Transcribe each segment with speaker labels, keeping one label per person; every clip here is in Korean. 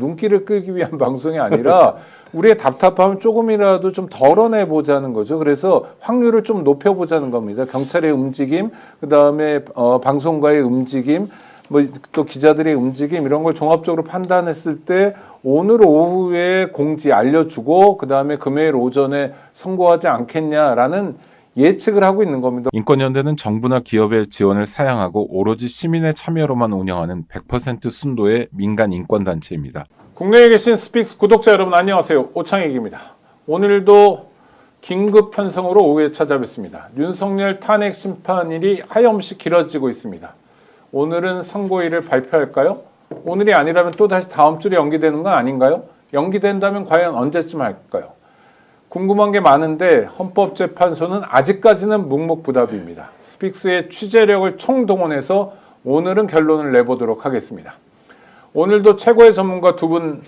Speaker 1: 눈길을 끌기 위한 방송이 아니라 우리의 답답함을 조금이라도 좀 덜어내 보자는 거죠. 그래서 확률을 좀 높여보자는 겁니다. 경찰의 움직임, 그다음에 방송가의 움직임, 뭐 또 기자들의 움직임 이런 걸 종합적으로 판단했을 때 오늘 오후에 공지 알려주고 그다음에 금요일 오전에 선고하지 않겠냐라는 예측을 하고 있는 겁니다.
Speaker 2: 인권연대는 정부나 기업의 지원을 사양하고 오로지 시민의 참여로만 운영하는 100% 순도의 민간 인권단체입니다.
Speaker 1: 국내에 계신 스픽스 구독자 여러분 안녕하세요. 오창익입니다. 오늘도 긴급 편성으로 오후에 찾아뵙습니다. 윤석열 탄핵 심판일이 하염없이 길어지고 있습니다. 오늘은 선고일을 발표할까요? 오늘이 아니라면 또다시 다음 주에 연기되는 건 아닌가요? 연기된다면 과연 언제쯤 할까요? 궁금한 게 많은데 헌법재판소는 아직까지는 묵묵부답입니다. 스픽스의 취재력을 총동원해서 오늘은 결론을 내보도록 하겠습니다. 오늘도 최고의 전문가 두 분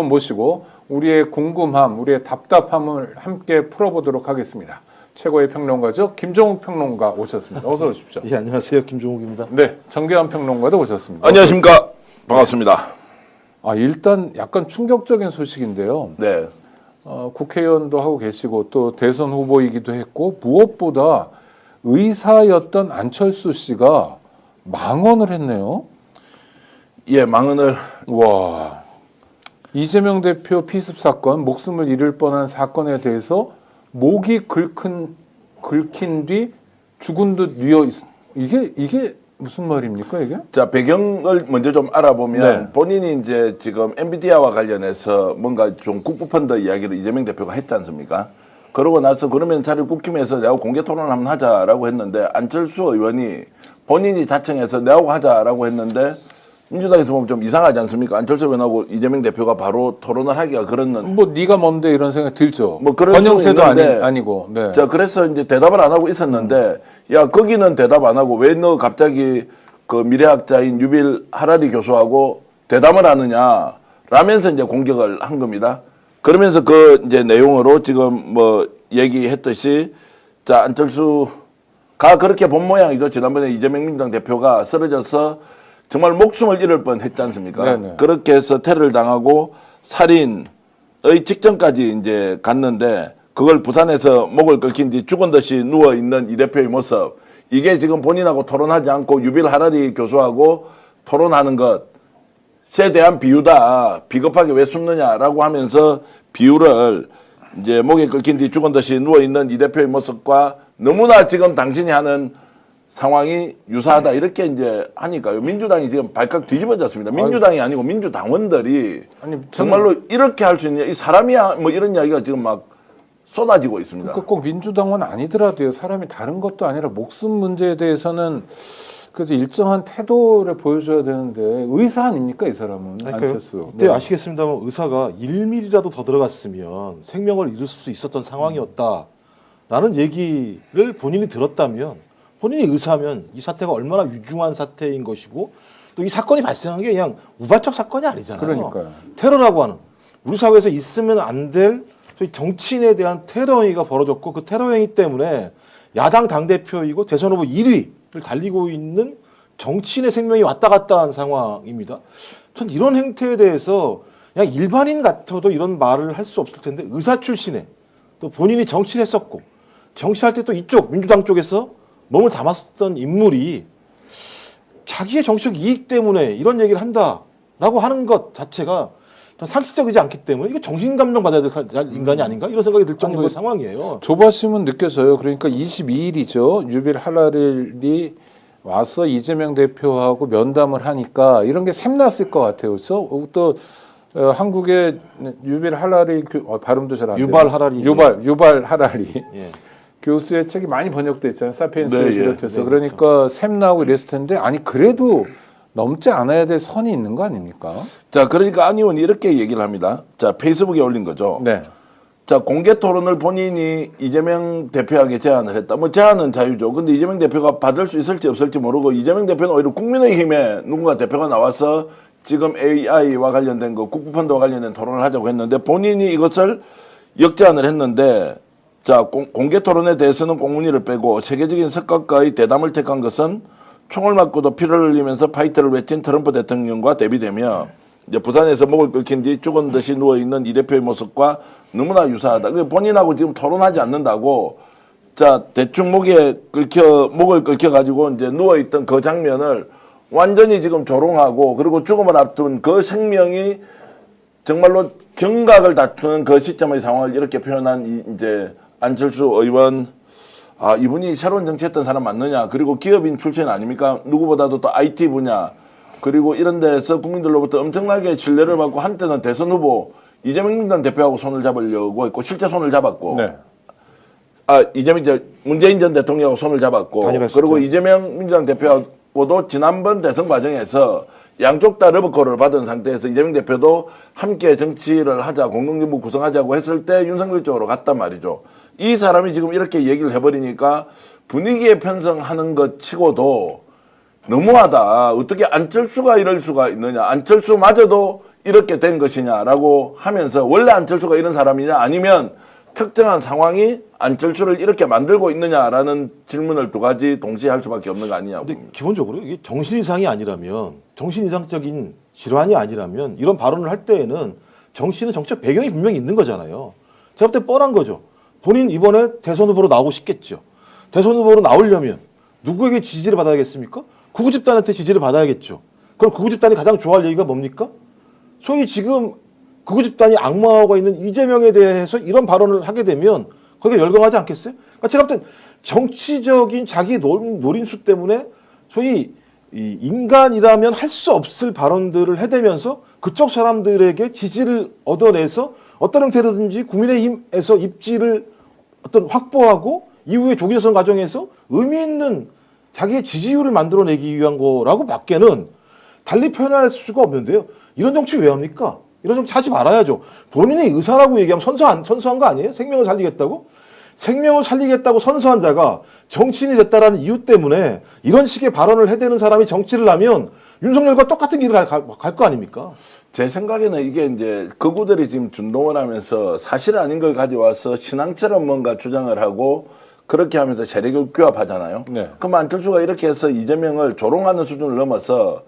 Speaker 1: 모시고 우리의 궁금함, 우리의 답답함을 함께 풀어보도록 하겠습니다. 최고의 평론가죠. 김종욱 평론가 오셨습니다. 어서 오십시오.
Speaker 3: 예, 안녕하세요. 김종욱입니다.
Speaker 1: 네, 정계환 평론가도 오셨습니다.
Speaker 4: 안녕하십니까. 반갑습니다.
Speaker 1: 일단 약간 충격적인 소식인데요.
Speaker 4: 네.
Speaker 1: 국회의원도 하고 계시고 또 대선 후보이기도 했고 무엇보다 의사였던 안철수 씨가 망언을 했네요.
Speaker 4: 예, 망언을.
Speaker 1: 와, 이재명 대표 피습 사건, 목숨을 잃을 뻔한 사건에 대해서 목이 긁힌 뒤 죽은 듯 뉘어 이게 무슨 말입니까 이게?
Speaker 4: 자, 배경을 먼저 좀 알아보면
Speaker 1: 네.
Speaker 4: 본인이 이제 지금 엔비디아와 관련해서 뭔가 좀 국부펀드 이야기를 이재명 대표가 했지 않습니까? 그러고 나서 그러면 자리를 국힘에서 내하고 공개 토론을 한번 하자라고 했는데 안철수 의원이 본인이 자청해서 내하고 하자라고 했는데 민주당에서 보면 좀 이상하지 않습니까? 안철수 의원하고 이재명 대표가 바로 토론을 하기가 그렇는.
Speaker 1: 뭐 네가 뭔데 이런 생각 들죠.
Speaker 4: 뭐 그럴
Speaker 1: 번영세도
Speaker 4: 수 있는데,
Speaker 1: 아니고. 네.
Speaker 4: 자, 그래서 이제 대답을 안 하고 있었는데, 야, 거기는 대답 안 하고 왜 너 갑자기 그 미래학자인 유빌 하라리 교수하고 대담을 하느냐, 라면서 이제 공격을 한 겁니다. 그러면서 그 이제 내용으로 지금 뭐 얘기했듯이, 자, 안철수가 그렇게 본 모양이죠. 지난번에 이재명 민주당 대표가 쓰러져서 정말 목숨을 잃을 뻔 했지 않습니까?
Speaker 1: 네네.
Speaker 4: 그렇게 해서 테러를 당하고 살인의 직전까지 이제 갔는데 그걸 부산에서 목을 긁힌 뒤 죽은 듯이 누워있는 이 대표의 모습, 이게 지금 본인하고 토론하지 않고 유빌 하라리 교수하고 토론하는 것에 대한 비유다. 비겁하게 왜 숨느냐라고 하면서 비유를 이제 목에 긁힌 뒤 죽은 듯이 누워있는 이 대표의 모습과 너무나 지금 당신이 하는 상황이 유사하다 이렇게 이제 하니까요. 민주당이 지금 발칵 뒤집어졌습니다. 민주당이 아니고 민주당원들이 정말로 이렇게 할 수 있냐, 이 사람이야 뭐 이런 이야기가 지금 막 쏟아지고 있습니다.
Speaker 1: 그러니까 꼭 민주당은 아니더라도요. 사람이 다른 것도 아니라 목숨 문제에 대해서는 그래도 일정한 태도를 보여줘야 되는데 의사 아닙니까 이 사람은? 안철수.
Speaker 3: 그때 아시겠습니다만 의사가 1mm라도 더 들어갔으면 생명을 잃을 수 있었던 상황이었다라는 얘기를 본인이 들었다면, 본인이 의사면 이 사태가 얼마나 유중한 사태인 것이고 또 이 사건이 발생한 게 그냥 우발적 사건이 아니잖아요.
Speaker 1: 그러니까요.
Speaker 3: 테러라고 하는 우리 사회에서 있으면 안 될 정치인에 대한 테러 행위가 벌어졌고 그 테러 행위 때문에 야당 당대표이고 대선 후보 1위를 달리고 있는 정치인의 생명이 왔다 갔다 한 상황입니다. 전 이런 행태에 대해서 그냥 일반인 같아도 이런 말을 할 수 없을 텐데 의사 출신에 또 본인이 정치를 했었고 정치할 때 또 이쪽 민주당 쪽에서 몸을 담았던 인물이 자기의 정치적 이익 때문에 이런 얘기를 한다라고 하는 것 자체가 상식적이지 않기 때문에 이게 정신감정 받아야 될 인간이 아닌가 이런 생각이 들 정도의 상황이에요.
Speaker 1: 조바심은 느껴져요. 그러니까 22일이죠. 유빌 하라리 와서 이재명 대표하고 면담을 하니까 이런 게 샘났을 것 같아요. 그렇죠? 또 한국의 유빌 하라리 발음도 잘 안 돼요. 유발 하라리.
Speaker 3: 예.
Speaker 1: 교수의 책이 많이 번역돼 있잖아요. 사피엔스를
Speaker 4: 네,
Speaker 1: 비롯해서.
Speaker 4: 네,
Speaker 1: 그러니까 샘 나오고 이랬을 텐데 아니 그래도 넘지 않아야 될 선이 있는 거 아닙니까?
Speaker 4: 자, 그러니까 안 의원이 이렇게 얘기를 합니다. 자, 페이스북에 올린 거죠.
Speaker 1: 네.
Speaker 4: 자, 공개 토론을 본인이 이재명 대표에게 제안을 했다. 뭐 제안은 자유죠. 근데 이재명 대표가 받을 수 있을지 없을지 모르고 이재명 대표는 오히려 국민의힘에 누군가 대표가 나와서 지금 AI와 관련된 거, 국부펀드와 관련된 토론을 하자고 했는데 본인이 이것을 역제안을 했는데, 자, 공개 토론에 대해서는 꽁무니를 빼고 세계적인 석학과의 대담을 택한 것은 총을 맞고도 피를 흘리면서 파이트를 외친 트럼프 대통령과 대비되며 이제 부산에서 목을 긁힌 뒤 죽은 듯이 누워 있는 이 대표의 모습과 너무나 유사하다. 그 본인하고 지금 토론하지 않는다고 자 대충 목을 긁혀 가지고 이제 누워 있던 그 장면을 완전히 지금 조롱하고 그리고 죽음을 앞둔 그 생명이 정말로 경각을 다투는 그 시점의 상황을 이렇게 표현한 이제 안철수 의원. 아, 이분이 새로운 정치했던 사람 맞느냐. 그리고 기업인 출신 아닙니까? 누구보다도 또 IT 분야. 그리고 이런 데서 국민들로부터 엄청나게 신뢰를 받고 한때는 대선 후보 이재명 민주당 대표하고 손을 잡으려고 했고 실제 손을 잡았고.
Speaker 1: 네.
Speaker 4: 아, 문재인 전 대통령하고 손을 잡았고.
Speaker 3: 단일화했었죠.
Speaker 4: 그리고 이재명 민주당 대표하고도 지난번 대선 과정에서 양쪽 다 러브콜을 받은 상태에서 이재명 대표도 함께 정치를 하자, 공동정부 구성하자고 했을 때 윤석열 쪽으로 갔단 말이죠. 이 사람이 지금 이렇게 얘기를 해버리니까 분위기에 편성하는 것 치고도 너무하다. 어떻게 안철수가 이럴 수가 있느냐. 안철수마저도 이렇게 된 것이냐라고 하면서 원래 안철수가 이런 사람이냐 아니면 특정한 상황이 안철수를 이렇게 만들고 있느냐라는 질문을 두 가지 동시에 할 수밖에 없는 거 아니냐고.
Speaker 3: 근데 기본적으로 이게 정신 이상이 아니라면 정신 이상적인 질환이 아니라면 이런 발언을 할 때에는 정치는 정치적 배경이 분명히 있는 거잖아요. 제가 볼 때 뻔한 거죠. 본인 이번에 대선 후보로 나오고 싶겠죠. 대선 후보로 나오려면 누구에게 지지를 받아야겠습니까? 극우 집단한테 지지를 받아야겠죠. 그럼 극우 집단이 가장 좋아할 얘기가 뭡니까? 소위 지금 극우 집단이 악마화가 있는 이재명에 대해서 이런 발언을 하게 되면 거기에 열광하지 않겠어요? 그러니까 제가 볼 땐 정치적인 자기 노림수 때문에 소위 이 인간이라면 할 수 없을 발언들을 해대면서 그쪽 사람들에게 지지를 얻어내서 어떤 형태로든지 국민의힘에서 입지를 어떤 확보하고 이후에 조기조선 과정에서 의미 있는 자기의 지지율을 만들어내기 위한 거라고 밖에는 달리 표현할 수가 없는데요. 이런 정치 왜 합니까? 이런 정치 하지 말아야죠. 본인의 의사라고 얘기하면 선서한 거 아니에요? 생명을 살리겠다고? 생명을 살리겠다고 선서한 자가 정치인이 됐다라는 이유 때문에 이런 식의 발언을 해대는 사람이 정치를 하면 윤석열과 똑같은 길을 갈 거 아닙니까?
Speaker 4: 제 생각에는 이게 이제 극우들이 지금 준동을 하면서 사실 아닌 걸 가져와서 신앙처럼 뭔가 주장을 하고 그렇게 하면서 세력을 규합하잖아요.
Speaker 1: 네.
Speaker 4: 그럼 안철수가 이렇게 해서 이재명을 조롱하는 수준을 넘어서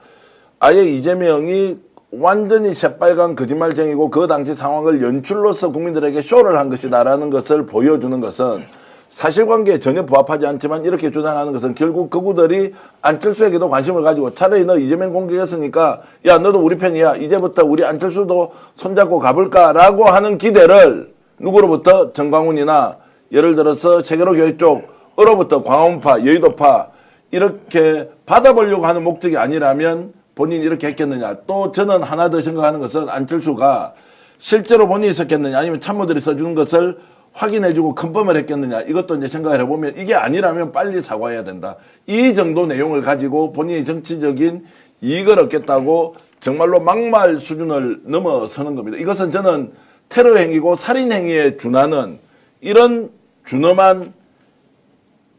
Speaker 4: 아예 이재명이 완전히 새빨간 거짓말쟁이고 그 당시 상황을 연출로서 국민들에게 쇼를 한 것이다라는 것을 보여주는 것은 사실관계에 전혀 부합하지 않지만 이렇게 주장하는 것은 결국 극우들이 안철수에게도 관심을 가지고 차라리 너 이재명 공격했으니까 야 너도 우리 편이야 이제부터 우리 안철수도 손잡고 가볼까라고 하는 기대를 누구로부터 정광훈이나 예를 들어서 세계로 교회 쪽으로부터 광화문파 여의도파 이렇게 받아보려고 하는 목적이 아니라면 본인이 이렇게 했겠느냐. 또 저는 하나 더 생각하는 것은 안철수가 실제로 본인이 썼겠느냐 아니면 참모들이 써주는 것을 확인해주고 컨펌을 했겠느냐. 이것도 이제 생각을 해보면 이게 아니라면 빨리 사과해야 된다. 이 정도 내용을 가지고 본인이 정치적인 이익을 얻겠다고 정말로 막말 수준을 넘어서는 겁니다. 이것은 저는 테러 행위고 살인 행위에 준하는 이런 준엄한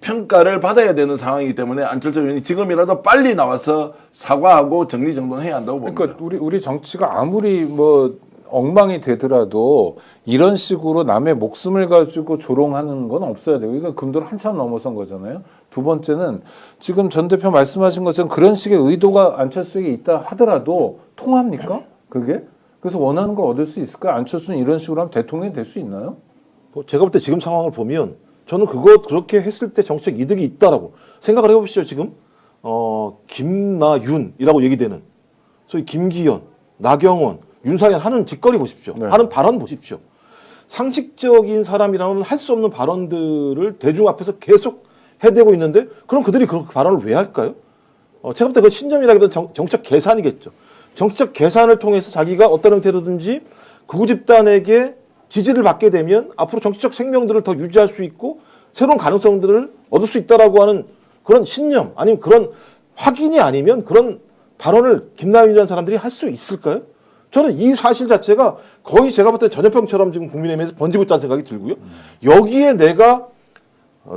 Speaker 4: 평가를 받아야 되는 상황이기 때문에 안철수 의원이 지금이라도 빨리 나와서 사과하고 정리정돈해야 한다고 봅니다.
Speaker 1: 그러니까 우리 정치가 아무리 뭐 엉망이 되더라도 이런 식으로 남의 목숨을 가지고 조롱하는 건 없어야 돼요. 이건 금도를 한참 넘어선 거잖아요. 두 번째는 지금 전 대표 말씀하신 것처럼 그런 식의 의도가 안철수에게 있다 하더라도 통합니까? 그게? 그래서 원하는 걸 얻을 수 있을까요? 안철수는 이런 식으로 하면 대통령이 될 수 있나요?
Speaker 3: 제가 볼 때 지금 상황을 보면 저는 그렇게 했을 때 정책 이득이 있다라고 생각을 해보시죠. 지금 김나윤이라고 얘기되는 소위 김기현, 나경원, 윤상현 하는 짓거리 보십시오.
Speaker 1: 네. 하는
Speaker 3: 발언 보십시오. 상식적인 사람이라면 할 수 없는 발언들을 대중 앞에서 계속 해대고 있는데 그럼 그들이 그런 발언을 왜 할까요? 제가 볼 때 그 신념이라기보다는 정책 계산이겠죠. 정치적 계산을 통해서 자기가 어떤 형태로든지 극우 집단에게 지지를 받게 되면 앞으로 정치적 생명들을 더 유지할 수 있고 새로운 가능성들을 얻을 수 있다라고 하는 그런 신념 아니면 그런 확인이 아니면 그런 발언을 김나윤이라는 사람들이 할 수 있을까요? 저는 이 사실 자체가 거의 제가 볼 때 전염병처럼 지금 국민의힘에서 번지고 있다는 생각이 들고요. 여기에 내가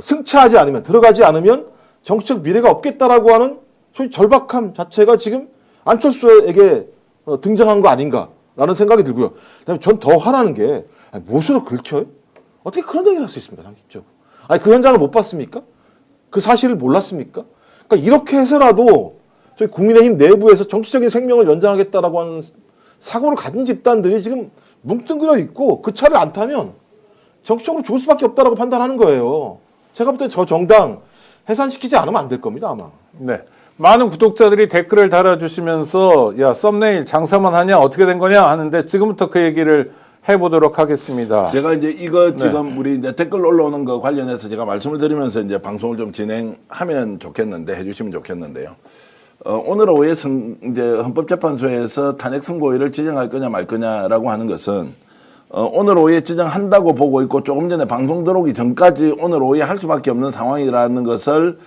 Speaker 3: 승차하지 않으면 들어가지 않으면 정치적 미래가 없겠다라고 하는 소위 절박함 자체가 지금 안철수에게 등장한 거 아닌가라는 생각이 들고요. 그다음에 전 더 화나는 게 못으로 긁혀요? 어떻게 그런 얘기를 할 수 있습니까? 상식적으로. 아니 그 현장을 못 봤습니까? 그 사실을 몰랐습니까? 그러니까 이렇게 해서라도 저희 국민의힘 내부에서 정치적인 생명을 연장하겠다라고 하는 사고를 가진 집단들이 지금 뭉뚱그려 있고 그 차를 안 타면 정치적으로 죽을 수밖에 없다라고 판단하는 거예요. 제가 볼 때 저 정당 해산시키지 않으면 안 될 겁니다, 아마.
Speaker 1: 네. 많은 구독자들이 댓글을 달아주시면서 야 썸네일 장사만 하냐 어떻게 된 거냐 하는데 지금부터 그 얘기를 해보도록 하겠습니다.
Speaker 4: 제가 이제 이거 지금 우리 이제 댓글 올라오는 거 관련해서 제가 말씀을 드리면서 이제 방송을 좀 진행하면 좋겠는데 해주시면 좋겠는데요. 오늘 오후에 이제 헌법재판소에서 탄핵 선고일을 지정할 거냐 말 거냐라고 하는 것은 오늘 오후에 지정한다고 보고 있고 조금 전에 방송 들어오기 전까지 오늘 오후에 할 수밖에 없는 상황이라는 것을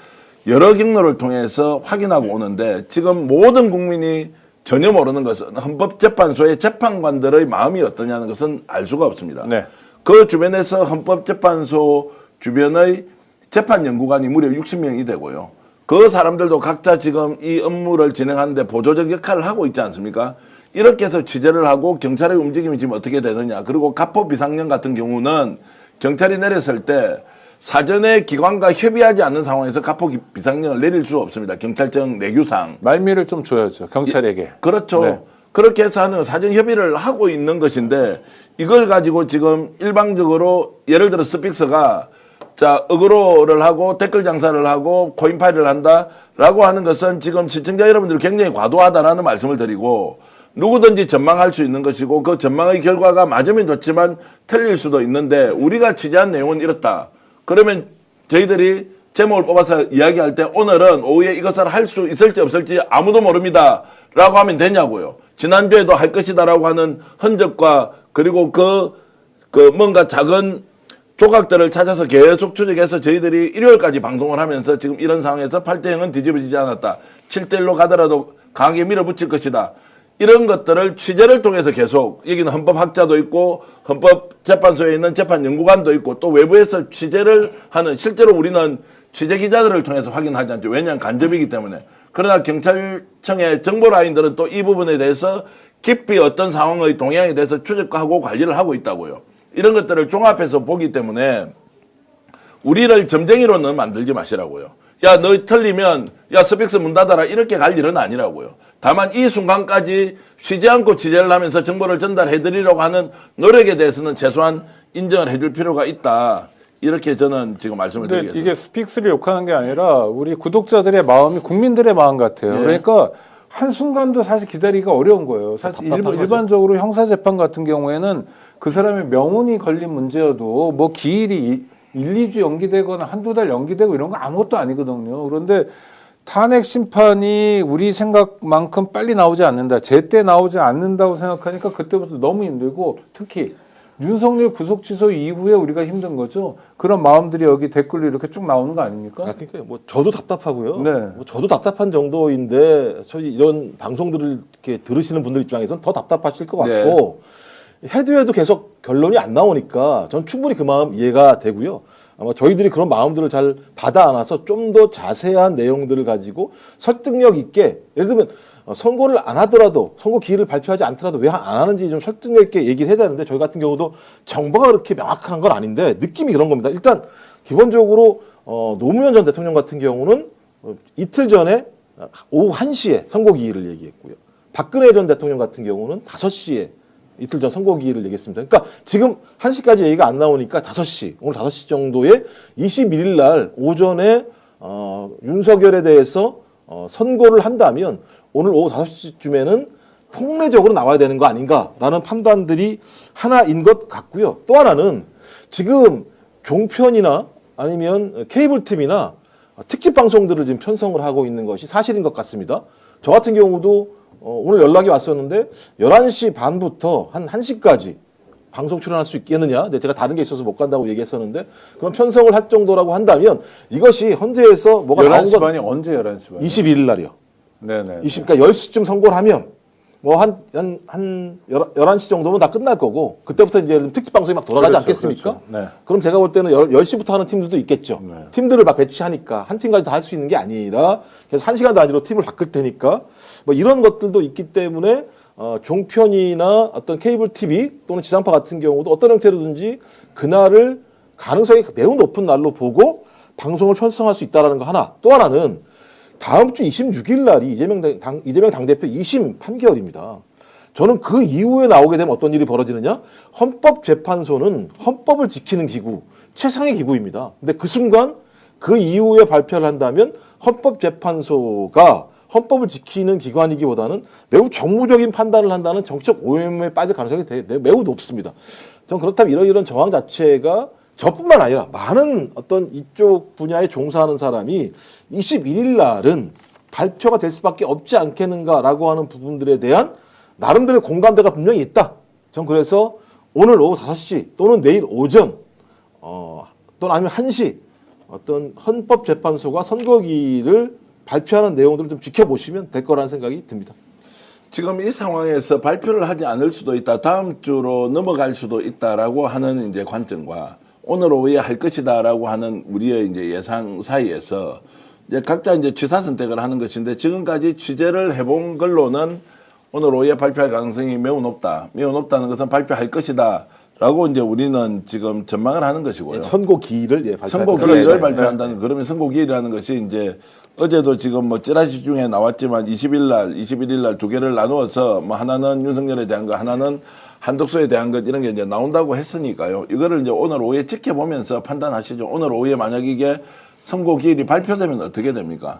Speaker 4: 여러 경로를 통해서 확인하고 오는데 지금 모든 국민이 전혀 모르는 것은 헌법재판소의 재판관들의 마음이 어떠냐는 것은 알 수가 없습니다.
Speaker 1: 네.
Speaker 4: 그 주변에서 헌법재판소 주변의 재판연구관이 무려 60명이 되고요. 그 사람들도 각자 지금 이 업무를 진행하는데 보조적 역할을 하고 있지 않습니까? 이렇게 해서 취재를 하고 경찰의 움직임이 지금 어떻게 되느냐. 그리고 가포 비상령 같은 경우는 경찰이 내렸을 때 사전에 기관과 협의하지 않는 상황에서 가포 비상령을 내릴 수 없습니다. 경찰청 내규상.
Speaker 1: 말미를 좀 줘야죠. 경찰에게.
Speaker 4: 그렇죠.
Speaker 1: 네.
Speaker 4: 그렇게 해서 하는 사전 협의를 하고 있는 것인데 이걸 가지고 지금 일방적으로 예를 들어 스픽스가 자, 어그로를 하고 댓글 장사를 하고 코인파이를 한다라고 하는 것은 지금 시청자 여러분들이 굉장히 과도하다라는 말씀을 드리고 누구든지 전망할 수 있는 것이고 그 전망의 결과가 맞으면 좋지만 틀릴 수도 있는데 우리가 취재한 내용은 이렇다. 그러면 저희들이 제목을 뽑아서 이야기할 때 오늘은 오후에 이것을 할 수 있을지 없을지 아무도 모릅니다. 라고 하면 되냐고요. 지난주에도 할 것이다라고 하는 흔적과 그리고 그 뭔가 작은 조각들을 찾아서 계속 추적해서 저희들이 일요일까지 방송을 하면서 지금 이런 상황에서 8대0은 뒤집어지지 않았다. 7대1로 가더라도 강하게 밀어붙일 것이다. 이런 것들을 취재를 통해서 계속 여기는 헌법학자도 있고 헌법재판소에 있는 재판연구관도 있고 또 외부에서 취재를 하는 실제로 우리는 취재기자들을 통해서 확인하지 않죠. 왜냐하면 간접이기 때문에. 그러나 경찰청의 정보라인들은 또 이 부분에 대해서 깊이 어떤 상황의 동향에 대해서 추적하고 관리를 하고 있다고요. 이런 것들을 종합해서 보기 때문에 우리를 점쟁이로는 만들지 마시라고요. 야, 너 틀리면 야 스픽스 문 닫아라 이렇게 갈 일은 아니라고요. 다만 이 순간까지 쉬지 않고 취재를 하면서 정보를 전달해드리려고 하는 노력에 대해서는 최소한 인정을 해줄 필요가 있다. 이렇게 저는 지금 말씀을
Speaker 1: 근데
Speaker 4: 드리겠습니다.
Speaker 1: 이게 스픽스를 욕하는 게 아니라 우리 구독자들의 마음이 국민들의 마음 같아요.
Speaker 4: 네.
Speaker 1: 그러니까 한순간도 사실 기다리기가 어려운 거예요. 사실 일반적으로 형사재판 같은 경우에는 그 사람의 명운이 걸린 문제여도 뭐 기일이 1, 2주 연기되거나 한두 달 연기되고 이런 거 아무것도 아니거든요. 그런데 탄핵 심판이 우리 생각만큼 빨리 나오지 않는다. 제때 나오지 않는다고 생각하니까 그때부터 너무 힘들고 특히 윤석열 구속 취소 이후에 우리가 힘든 거죠. 그런 마음들이 여기 댓글로 이렇게 쭉 나오는 거 아닙니까?
Speaker 3: 아, 그러니까 뭐 저도 답답하고요.
Speaker 1: 네.
Speaker 3: 뭐 저도 답답한 정도인데 저희 이런 방송들을 이렇게 들으시는 분들 입장에서는 더 답답하실 것 같고 해도 계속 결론이 안 나오니까 전 충분히 그 마음 이해가 되고요. 아마 저희들이 그런 마음들을 잘 받아 안아서 좀 더 자세한 내용들을 가지고 설득력 있게 예를 들면 선고를 안 하더라도 선고 기일을 발표하지 않더라도 왜 안 하는지 좀 설득력 있게 얘기를 해야 되는데 저희 같은 경우도 정보가 그렇게 명확한 건 아닌데 느낌이 그런 겁니다. 일단 기본적으로 노무현 전 대통령 같은 경우는 이틀 전에 오후 1시에 선고 기일을 얘기했고요. 박근혜 전 대통령 같은 경우는 5시에 이틀 전 선고 기일을 얘기했습니다. 그러니까 지금 1시까지 얘기가 안 나오니까 5시, 오늘 5시 정도에 21일 날 오전에 윤석열에 대해서 선고를 한다면 오늘 오후 5시쯤에는 통례적으로 나와야 되는 거 아닌가라는 판단들이 하나인 것 같고요. 또 하나는 지금 종편이나 아니면 케이블 TV나 특집 방송들을 지금 편성을 하고 있는 것이 사실인 것 같습니다. 저 같은 경우도 오늘 연락이 왔었는데 11시 반부터 한 1시까지 방송 출연할 수 있겠느냐? 근데 제가 다른 게 있어서 못 간다고 얘기했었는데 그럼 편성을 할 정도라고 한다면 이것이 헌재에서 뭐가 나온
Speaker 1: 11시
Speaker 3: 건
Speaker 1: 반이 언제 11시 반이?
Speaker 3: 21일 날이요.
Speaker 1: 네네.
Speaker 3: 그러니까 10시쯤 선고를 하면 뭐 한 11시 정도면 다 끝날 거고 그때부터 이제 특집 방송이 막 돌아가지
Speaker 1: 그렇죠,
Speaker 3: 않겠습니까?
Speaker 1: 그렇죠. 네.
Speaker 3: 그럼 제가 볼 때는 10시부터 하는 팀들도 있겠죠.
Speaker 1: 네.
Speaker 3: 팀들을 막 배치하니까 한 팀까지 다 할 수 있는 게 아니라 그래서 1시간 단위로 팀을 바꿀 테니까 뭐 이런 것들도 있기 때문에 종편이나 어떤 케이블 TV 또는 지상파 같은 경우도 어떤 형태로든지 그날을 가능성이 매우 높은 날로 보고 방송을 편성할 수 있다는 거 하나. 또 하나는 다음 주 26일 날이 이재명 당대표 2심 판결입니다. 저는 그 이후에 나오게 되면 어떤 일이 벌어지느냐? 헌법재판소는 헌법을 지키는 기구, 최상의 기구입니다. 근데 그 순간 그 이후에 발표를 한다면 헌법재판소가 헌법을 지키는 기관이기보다는 매우 정무적인 판단을 한다는 정치적 오염에 빠질 가능성이 매우 높습니다. 저는 그렇다면 이런 정황 자체가 저뿐만 아니라 많은 어떤 이쪽 분야에 종사하는 사람이 21일 날은 발표가 될 수밖에 없지 않겠는가라고 하는 부분들에 대한 나름대로의 공감대가 분명히 있다. 전 그래서 오늘 오후 5시 또는 내일 오전 또는 아니면 1시 어떤 헌법재판소가 선거기를 발표하는 내용들을 좀 지켜보시면 될 거라는 생각이 듭니다.
Speaker 4: 지금 이 상황에서 발표를 하지 않을 수도 있다. 다음 주로 넘어갈 수도 있다라고 하는 이제 관점과 오늘 오후에 할 것이다라고 하는 우리의 이제 예상 사이에서 이제 각자 이제 취사 선택을 하는 것인데 지금까지 취재를 해본 걸로는 오늘 오후에 발표할 가능성이 매우 높다. 매우 높다는 것은 발표할 것이다라고 이제 우리는 지금 전망을 하는 것이고요.
Speaker 3: 선고기일을
Speaker 4: 선고기일을 발표한다는 그러면 선고기일이라는 것이 이제 어제도 지금 뭐 찌라시 중에 나왔지만 21일 날 두 개를 나누어서 뭐 하나는 윤석열에 대한 거, 하나는 한덕수에 대한 것 이런 게 이제 나온다고 했으니까요. 이거를 이제 오늘 오후에 지켜보면서 판단하시죠. 오늘 오후에 만약 이게 선고기일이 발표되면 어떻게 됩니까?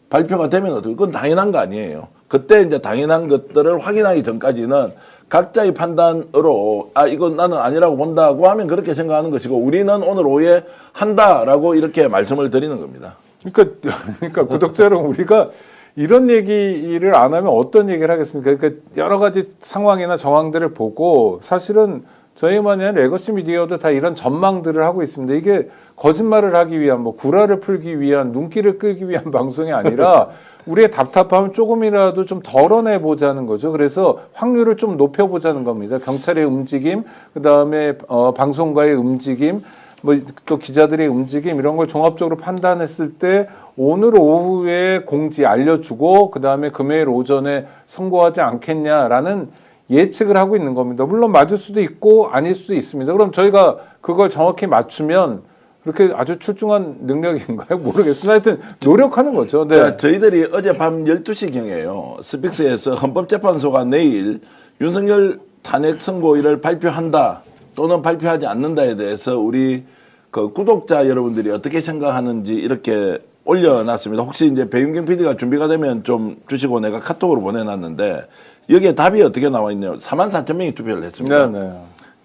Speaker 4: 발표가 되면 어떻게? 그건 당연한 거 아니에요. 그때 이제 당연한 것들을 확인하기 전까지는 각자의 판단으로 이건 나는 아니라고 본다고 하면 그렇게 생각하는 것이고 우리는 오늘 오후에 한다라고 이렇게 말씀을 드리는 겁니다.
Speaker 1: 그러니까 구독자 여러분 우리가 이런 얘기를 안 하면 어떤 얘기를 하겠습니까? 그러니까 여러 가지 상황이나 정황들을 보고 사실은 저희만이 아니라 레거시 미디어도 다 이런 전망들을 하고 있습니다. 이게 거짓말을 하기 위한 뭐 구라를 풀기 위한 눈길을 끌기 위한 방송이 아니라 우리의 답답함을 조금이라도 좀 덜어내 보자는 거죠. 그래서 확률을 좀 높여보자는 겁니다. 경찰의 움직임, 그 다음에 방송가의 움직임, 뭐 또 기자들의 움직임 이런 걸 종합적으로 판단했을 때 오늘 오후에 공지 알려주고 그 다음에 금요일 오전에 선고하지 않겠냐라는 예측을 하고 있는 겁니다. 물론 맞을 수도 있고 아닐 수도 있습니다. 그럼 저희가 그걸 정확히 맞추면 그렇게 아주 출중한 능력인가요? 모르겠습니다. 하여튼 노력하는 거죠. 네.
Speaker 4: 자, 저희들이 어젯밤 12시경에요. 스픽스에서 헌법재판소가 내일 윤석열 탄핵 선고일을 발표한다 또는 발표하지 않는다에 대해서 우리 그 구독자 여러분들이 어떻게 생각하는지 이렇게 올려놨습니다. 혹시 이제 배윤경 PD가 준비가 되면 좀 주시고 내가 카톡으로 보내놨는데 여기에 답이 어떻게 나와 있냐면 44,000명이 투표를 했습니다.
Speaker 1: 네.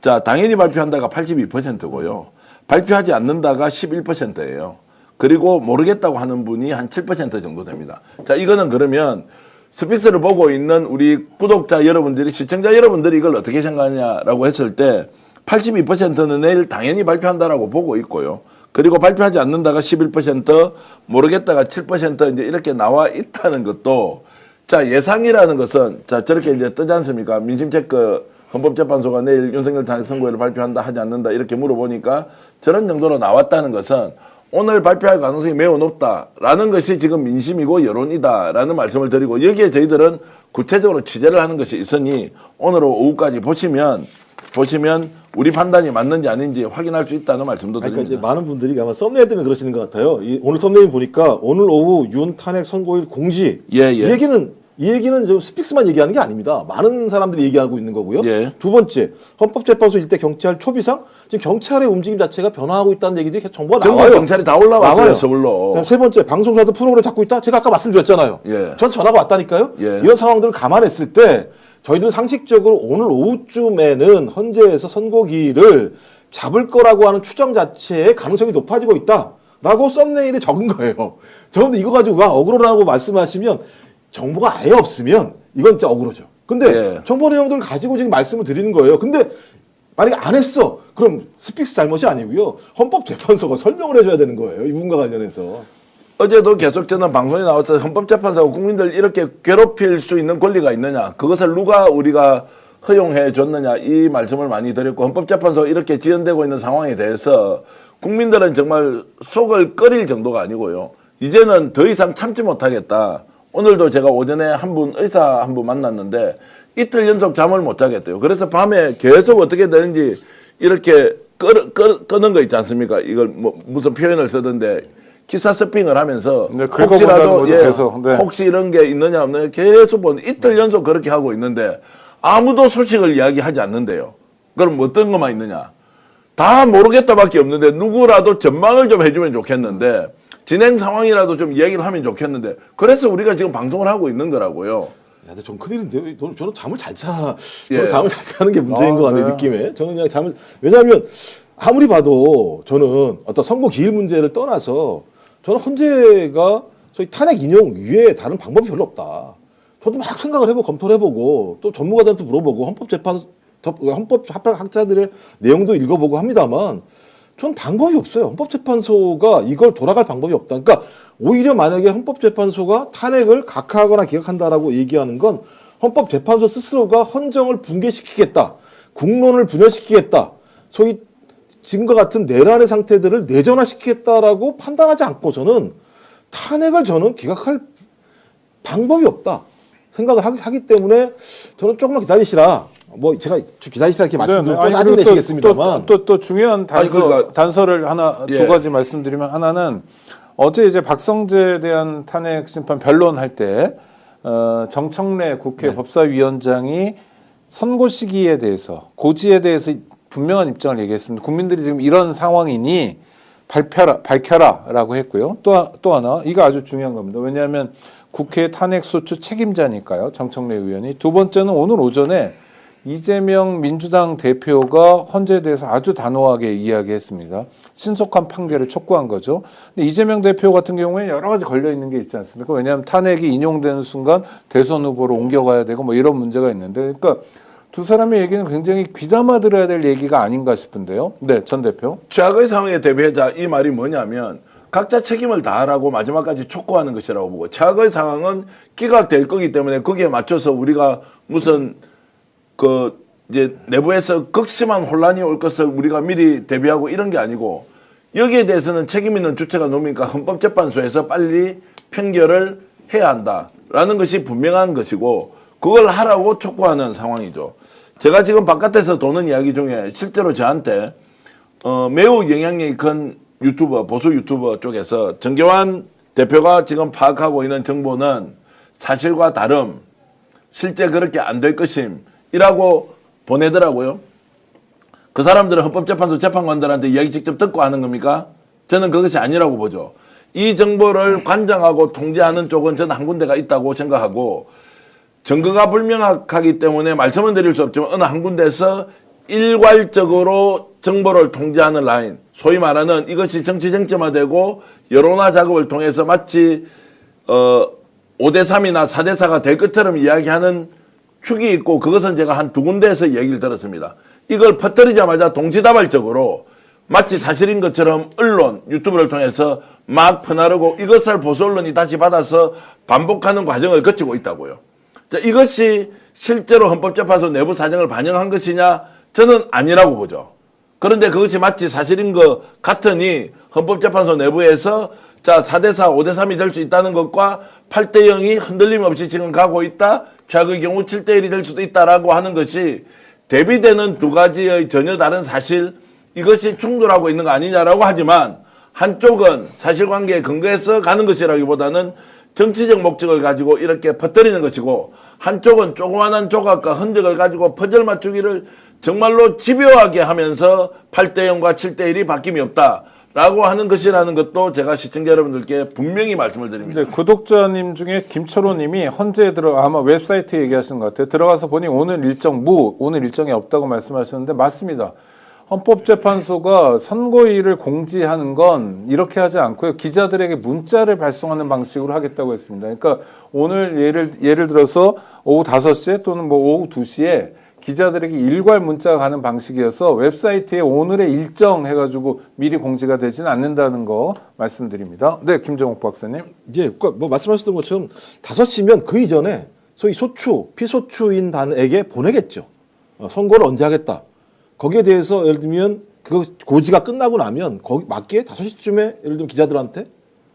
Speaker 4: 자, 당연히 발표한다가 82%고요. 발표하지 않는다가 11%예요. 그리고 모르겠다고 하는 분이 한 7% 정도 됩니다. 자, 이거는 그러면 스픽스를 보고 있는 우리 구독자 여러분들이, 시청자 여러분들이 이걸 어떻게 생각하냐라고 했을 때 82%는 내일 당연히 발표한다라고 보고 있고요. 그리고 발표하지 않는다가 11%, 모르겠다가 7% 이제 이렇게 나와 있다는 것도 자, 예상이라는 것은 자, 저렇게 이제 뜨지 않습니까? 민심체크 헌법재판소가 내일 윤석열 탄핵 선고일을 발표한다 하지 않는다 이렇게 물어보니까 저런 정도로 나왔다는 것은 오늘 발표할 가능성이 매우 높다라는 것이 지금 민심이고 여론이다라는 말씀을 드리고 여기에 저희들은 구체적으로 취재를 하는 것이 있으니 오늘 오후까지 보시면 우리 판단이 맞는지 아닌지 확인할 수 있다는 말씀도 드립니다.
Speaker 3: 그러니까 이제 많은 분들이 아마 썸네일 때문에 그러시는 것 같아요. 오늘 썸네일 보니까 오늘 오후 윤 탄핵 선고일 공지.
Speaker 4: 예.
Speaker 3: 이 얘기는 좀 스픽스만 얘기하는 게 아닙니다. 많은 사람들이 얘기하고 있는 거고요.
Speaker 4: 예.
Speaker 3: 두 번째, 헌법재판소 일대 경찰 초비상 지금 경찰의 움직임 자체가 변화하고 있다는 얘기들이 계속 정보가
Speaker 4: 전국
Speaker 3: 나와요.
Speaker 4: 경찰이 다 올라왔어요,
Speaker 3: 나와요.
Speaker 4: 서울로.
Speaker 3: 세 번째, 방송사도 프로그램 잡고 있다. 제가 아까 말씀드렸잖아요.
Speaker 4: 예.
Speaker 3: 전 전화가 왔다니까요.
Speaker 4: 예.
Speaker 3: 이런 상황들을 감안했을 때 저희들은 상식적으로 오늘 오후쯤에는 헌재에서 선고기일을 잡을 거라고 하는 추정 자체의 가능성이 높아지고 있다라고 썸네일에 적은 거예요. 저런데 이거 가지고 와 억울하다고 말씀하시면 정보가 아예 없으면 이건 진짜 억울하죠. 근데
Speaker 4: 예.
Speaker 3: 정보 내용들을 가지고 지금 말씀을 드리는 거예요. 근데 만약에 안 했어. 그럼 스픽스 잘못이 아니고요. 헌법재판소가 설명을 해줘야 되는 거예요. 이 부분과 관련해서.
Speaker 4: 어제도 계속 저는 방송에 나와서 헌법재판소가 국민들 이렇게 괴롭힐 수 있는 권리가 있느냐. 그것을 누가 우리가 허용해 줬느냐. 이 말씀을 많이 드렸고 헌법재판소가 이렇게 지연되고 있는 상황에 대해서 국민들은 정말 속을 끓일 정도가 아니고요. 이제는 더 이상 참지 못하겠다. 오늘도 제가 오전에 의사 한 분 만났는데 이틀 연속 잠을 못 자겠대요. 그래서 밤에 계속 어떻게 되는지 이렇게 끄는 거 있지 않습니까? 이걸 뭐 무슨 표현을 쓰던데 기사 서핑을 하면서
Speaker 1: 네,
Speaker 4: 혹시라도
Speaker 1: 거죠, 계속. 네.
Speaker 4: 혹시 이런 게 있느냐 없느냐 계속 이틀 연속 그렇게 하고 있는데 아무도 소식을 이야기하지 않는데요. 그럼 어떤 것만 있느냐? 다 모르겠다밖에 없는데 누구라도 전망을 좀 해주면 좋겠는데 진행 상황이라도 좀 이야기를 하면 좋겠는데 그래서 우리가 지금 방송을 하고 있는 거라고요.
Speaker 3: 야, 근데 좀 큰일인데요. 저는 잠을 잘 자.
Speaker 4: 예.
Speaker 3: 저는 잠을 잘 자는 게 문제인 것 같네요,
Speaker 1: 네.
Speaker 3: 느낌에. 저는 그냥 잠을, 왜냐하면 아무리 봐도 저는 어떤 선거 기일 문제를 떠나서 저는 헌재가 소위 탄핵 인용 위에 다른 방법이 별로 없다. 저도 막 생각을 해보고 검토를 해보고 또 전문가들한테 물어보고 헌법학자들의 내용도 읽어보고 합니다만 전 방법이 없어요. 헌법재판소가 이걸 돌아갈 방법이 없다. 그러니까 오히려 만약에 헌법재판소가 탄핵을 각하하거나 기각한다라고 얘기하는 건 헌법재판소 스스로가 헌정을 붕괴시키겠다. 국론을 분열시키겠다. 소위 지금과 같은 내란의 상태들을 내전화시키겠다라고 판단하지 않고 저는 탄핵을 저는 기각할 방법이 없다. 생각을 하기 때문에 저는 조금만 기다리시라. 뭐 제가 기다리시라 이렇게 말씀드리면 또 나중에 내시겠습니다만
Speaker 1: 또 중요한
Speaker 4: 아니, 그러니까-
Speaker 1: 단서를 하나
Speaker 4: 예.
Speaker 1: 두 가지 말씀드리면 하나는 어제 이제 박성재에 대한 탄핵 심판 변론할 때 정청래 국회 법사위원장이 선고 시기에 대해서 고지에 대해서 분명한 입장을 얘기했습니다. 국민들이 지금 이런 상황이니 밝혀라라고 했고요. 또 하나 이거 아주 중요한 겁니다. 왜냐하면 국회 탄핵소추 책임자니까요. 정청래 의원이. 두 번째는 오늘 오전에 이재명 민주당 대표가 헌재에 대해서 아주 단호하게 이야기했습니다. 신속한 판결을 촉구한 거죠. 근데 이재명 대표 같은 경우에 여러 가지 걸려 있는 게 있지 않습니까? 왜냐하면 탄핵이 인용되는 순간 대선 후보로 옮겨가야 되고 뭐 이런 문제가 있는데, 그러니까 두 사람의 얘기는 굉장히 귀담아 들어야 될 얘기가 아닌가 싶은데요. 네, 전 대표.
Speaker 4: 최악의 상황에 대비하자 이 말이 뭐냐면 각자 책임을 다하라고 마지막까지 촉구하는 것이라고 보고 최악의 상황은 기각될 거기 때문에 거기에 맞춰서 우리가 무슨 이제 내부에서 극심한 혼란이 올 것을 우리가 미리 대비하고 이런 게 아니고 여기에 대해서는 책임 있는 주체가 누굽니까? 헌법재판소에서 빨리 판결을 해야 한다라는 것이 분명한 것이고 그걸 하라고 촉구하는 상황이죠. 제가 지금 바깥에서 도는 이야기 중에 실제로 저한테 매우 영향력이 큰 유튜버, 보수 유튜버 쪽에서 정경환 대표가 지금 파악하고 있는 정보는 사실과 다름, 실제 그렇게 안 될 것임이라고 보내더라고요. 그 사람들은 헌법재판소 재판관들한테 이야기 직접 듣고 하는 겁니까? 저는 그것이 아니라고 보죠. 이 정보를 관장하고 통제하는 쪽은 저는 한 군데가 있다고 생각하고 증거가 불명확하기 때문에 말씀은 드릴 수 없지만 어느 한 군데서 일괄적으로 정보를 통제하는 라인, 소위 말하는 이것이 정치 정점화되고 여론화 작업을 통해서 마치 5대3이나 4대4가 될 것처럼 이야기하는 축이 있고 그것은 제가 한 두 군데에서 얘기를 들었습니다. 이걸 퍼뜨리자마자 동시다발적으로 마치 사실인 것처럼 언론, 유튜브를 통해서 막 퍼나르고 이것을 보수 언론이 다시 받아서 반복하는 과정을 거치고 있다고요. 자, 이것이 실제로 헌법재판소 내부 사정을 반영한 것이냐? 저는 아니라고 보죠. 그런데 그것이 마치 사실인 것 같으니 헌법재판소 내부에서 자 4대4, 5대3이 될 수 있다는 것과 8대0이 흔들림 없이 지금 가고 있다. 최악의 경우 7대1이 될 수도 있다라고 하는 것이 대비되는 두 가지의 전혀 다른 사실 이것이 충돌하고 있는 거 아니냐라고 하지만 한쪽은 사실관계에 근거해서 가는 것이라기보다는 정치적 목적을 가지고 이렇게 퍼뜨리는 것이고 한쪽은 조그마한 조각과 흔적을 가지고 퍼즐 맞추기를 정말로 집요하게 하면서 8대0과 7대1이 바뀜이 없다라고 하는 것이라는 것도 제가 시청자 여러분들께 분명히 말씀을 드립니다.
Speaker 1: 근데 구독자님 중에 김철호님이 헌재에 아마 웹사이트 얘기하시는 것 같아요. 들어가서 보니 오늘 일정이 없다고 말씀하셨는데 맞습니다. 헌법재판소가 선고일을 공지하는 건 이렇게 하지 않고요. 기자들에게 문자를 발송하는 방식으로 하겠다고 했습니다. 그러니까 오늘 예를 들어서 오후 5시에 또는 뭐 오후 2시에 기자들에게 일괄 문자가 가는 방식이어서 웹사이트에 오늘의 일정 해가지고 미리 공지가 되지는 않는다는 거 말씀드립니다. 네, 김정욱 박사님.
Speaker 3: 이제 뭐 말씀하셨던 것처럼 5시면 그 이전에 소위 피소추인단에게 보내겠죠. 선고를 언제 하겠다. 거기에 대해서 예를 들면 그 고지가 끝나고 나면 거기 맞게 5시쯤에 예를 들면 기자들한테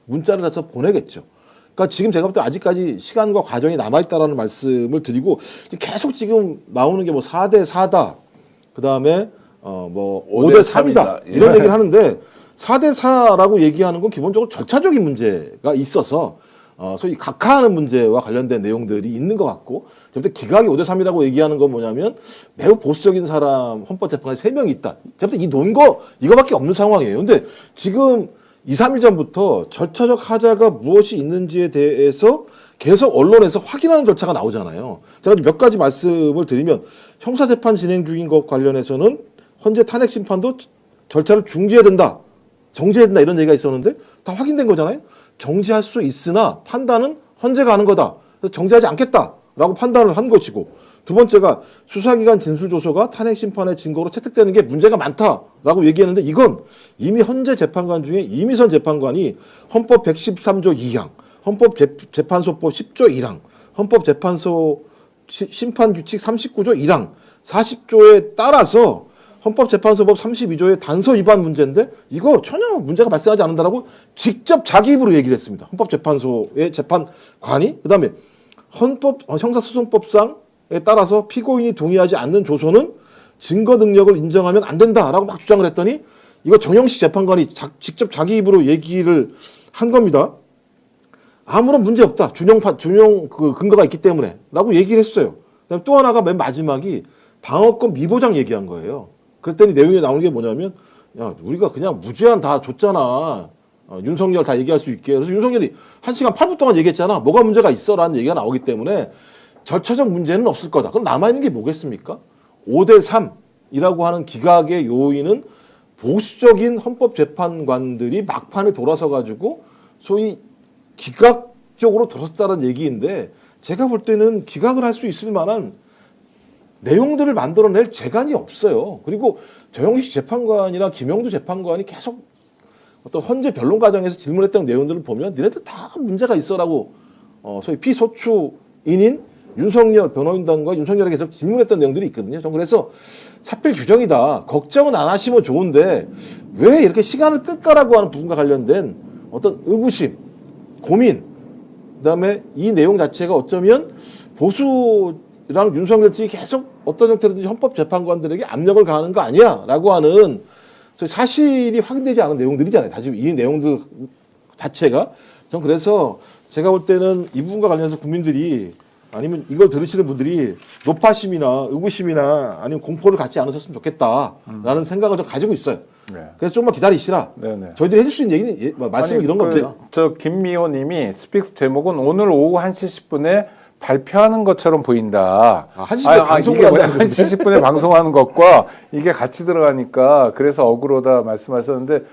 Speaker 3: 문자를 해서 보내겠죠. 그러니까 지금 제가 볼 때 아직까지 시간과 과정이 남아있다라는 말씀을 드리고 계속 지금 나오는 게 뭐 4대4다. 그 다음에 뭐 5대3이다. 이런 얘기를 하는데 4대4라고 얘기하는 건 기본적으로 절차적인 문제가 있어서 소위 각하하는 문제와 관련된 내용들이 있는 것 같고, 제가 기각이 5대3이라고 얘기하는 건 뭐냐면 매우 보수적인 사람 헌법재판관이 3명이 있다. 제가 이 논거 이거밖에 없는 상황이에요. 근데 지금 2, 3일 전부터 절차적 하자가 무엇이 있는지에 대해서 계속 언론에서 확인하는 절차가 나오잖아요. 제가 몇 가지 말씀을 드리면 형사재판 진행 중인 것 관련해서는 헌재 탄핵 심판도 절차를 중지해야 된다, 정지해야 된다 이런 얘기가 있었는데 다 확인된 거잖아요. 정지할 수 있으나 판단은 헌재가 하는 거다. 그래서 정지하지 않겠다라고 판단을 한 것이고, 두 번째가 수사기관 진술조서가 탄핵 심판의 증거로 채택되는 게 문제가 많다라고 얘기했는데, 이건 이미 헌재 재판관 중에 이미선 재판관이 헌법 113조 2항, 헌법재판소법 10조 1항, 헌법재판소 심판규칙 39조 1항, 40조에 따라서 헌법재판소법 32조의 단서 위반 문제인데 이거 전혀 문제가 발생하지 않는다라고 직접 자기 입으로 얘기를 했습니다. 헌법재판소의 재판관이. 그다음에 형사소송법상에 따라서 피고인이 동의하지 않는 조서는 증거 능력을 인정하면 안 된다라고 막 주장을 했더니 이거 정영식 재판관이 직접 자기 입으로 얘기를 한 겁니다. 아무런 문제 없다. 준용 그 근거가 있기 때문에라고 얘기를 했어요. 그다음에 또 하나가 맨 마지막이 방어권 미보장 얘기한 거예요. 그랬더니 내용이 나오는 게 뭐냐면, 야, 우리가 그냥 무제한 다 줬잖아. 윤석열 다 얘기할 수 있게. 그래서 윤석열이 1시간 8분 동안 얘기했잖아. 뭐가 문제가 있어라는 얘기가 나오기 때문에 절차적 문제는 없을 거다. 그럼 남아있는 게 뭐겠습니까? 5대3이라고 하는 기각의 요인은 보수적인 헌법재판관들이 막판에 돌아서 가지고 소위 기각적으로 돌아섰다는 얘기인데, 제가 볼 때는 기각을 할 수 있을 만한 내용들을 만들어낼 재간이 없어요. 그리고 정영식 재판관이나 김영두 재판관이 계속 어떤 헌재 변론 과정에서 질문했던 내용들을 보면 니네들 다 문제가 있어라고 소위 피소추인인 윤석열 변호인단과 윤석열에게 계속 질문했던 내용들이 있거든요. 전 그래서 사필 규정이다, 걱정은 안 하시면 좋은데 왜 이렇게 시간을 끌까라고 하는 부분과 관련된 어떤 의구심, 고민, 그다음에 이 내용 자체가 어쩌면 보수랑 윤석열 측이 계속 어떤 형태로든지 헌법재판관들에게 압력을 가하는 거 아니야 라고 하는 사실이 확인되지 않은 내용들이잖아요. 다시 이 내용들 자체가. 전 그래서 제가 볼 때는 이 부분과 관련해서 국민들이, 아니면 이걸 들으시는 분들이 노파심이나 의구심이나 아니면 공포를 갖지 않으셨으면 좋겠다라는 생각을 좀 가지고 있어요.
Speaker 1: 네.
Speaker 3: 그래서 조금만 기다리시라.
Speaker 1: 네네.
Speaker 3: 저희들이 해줄 수 있는 얘기는 말씀은 이런 겁니다.
Speaker 1: 저 김미호님이 스픽스 제목은 오늘 오후 1시 10분에 발표하는 것처럼 보인다.
Speaker 3: 1시 10분에 방송을 한다는
Speaker 1: 1시 10분에 방송하는 것과 이게 같이 들어가니까 그래서 어그로다 말씀하셨는데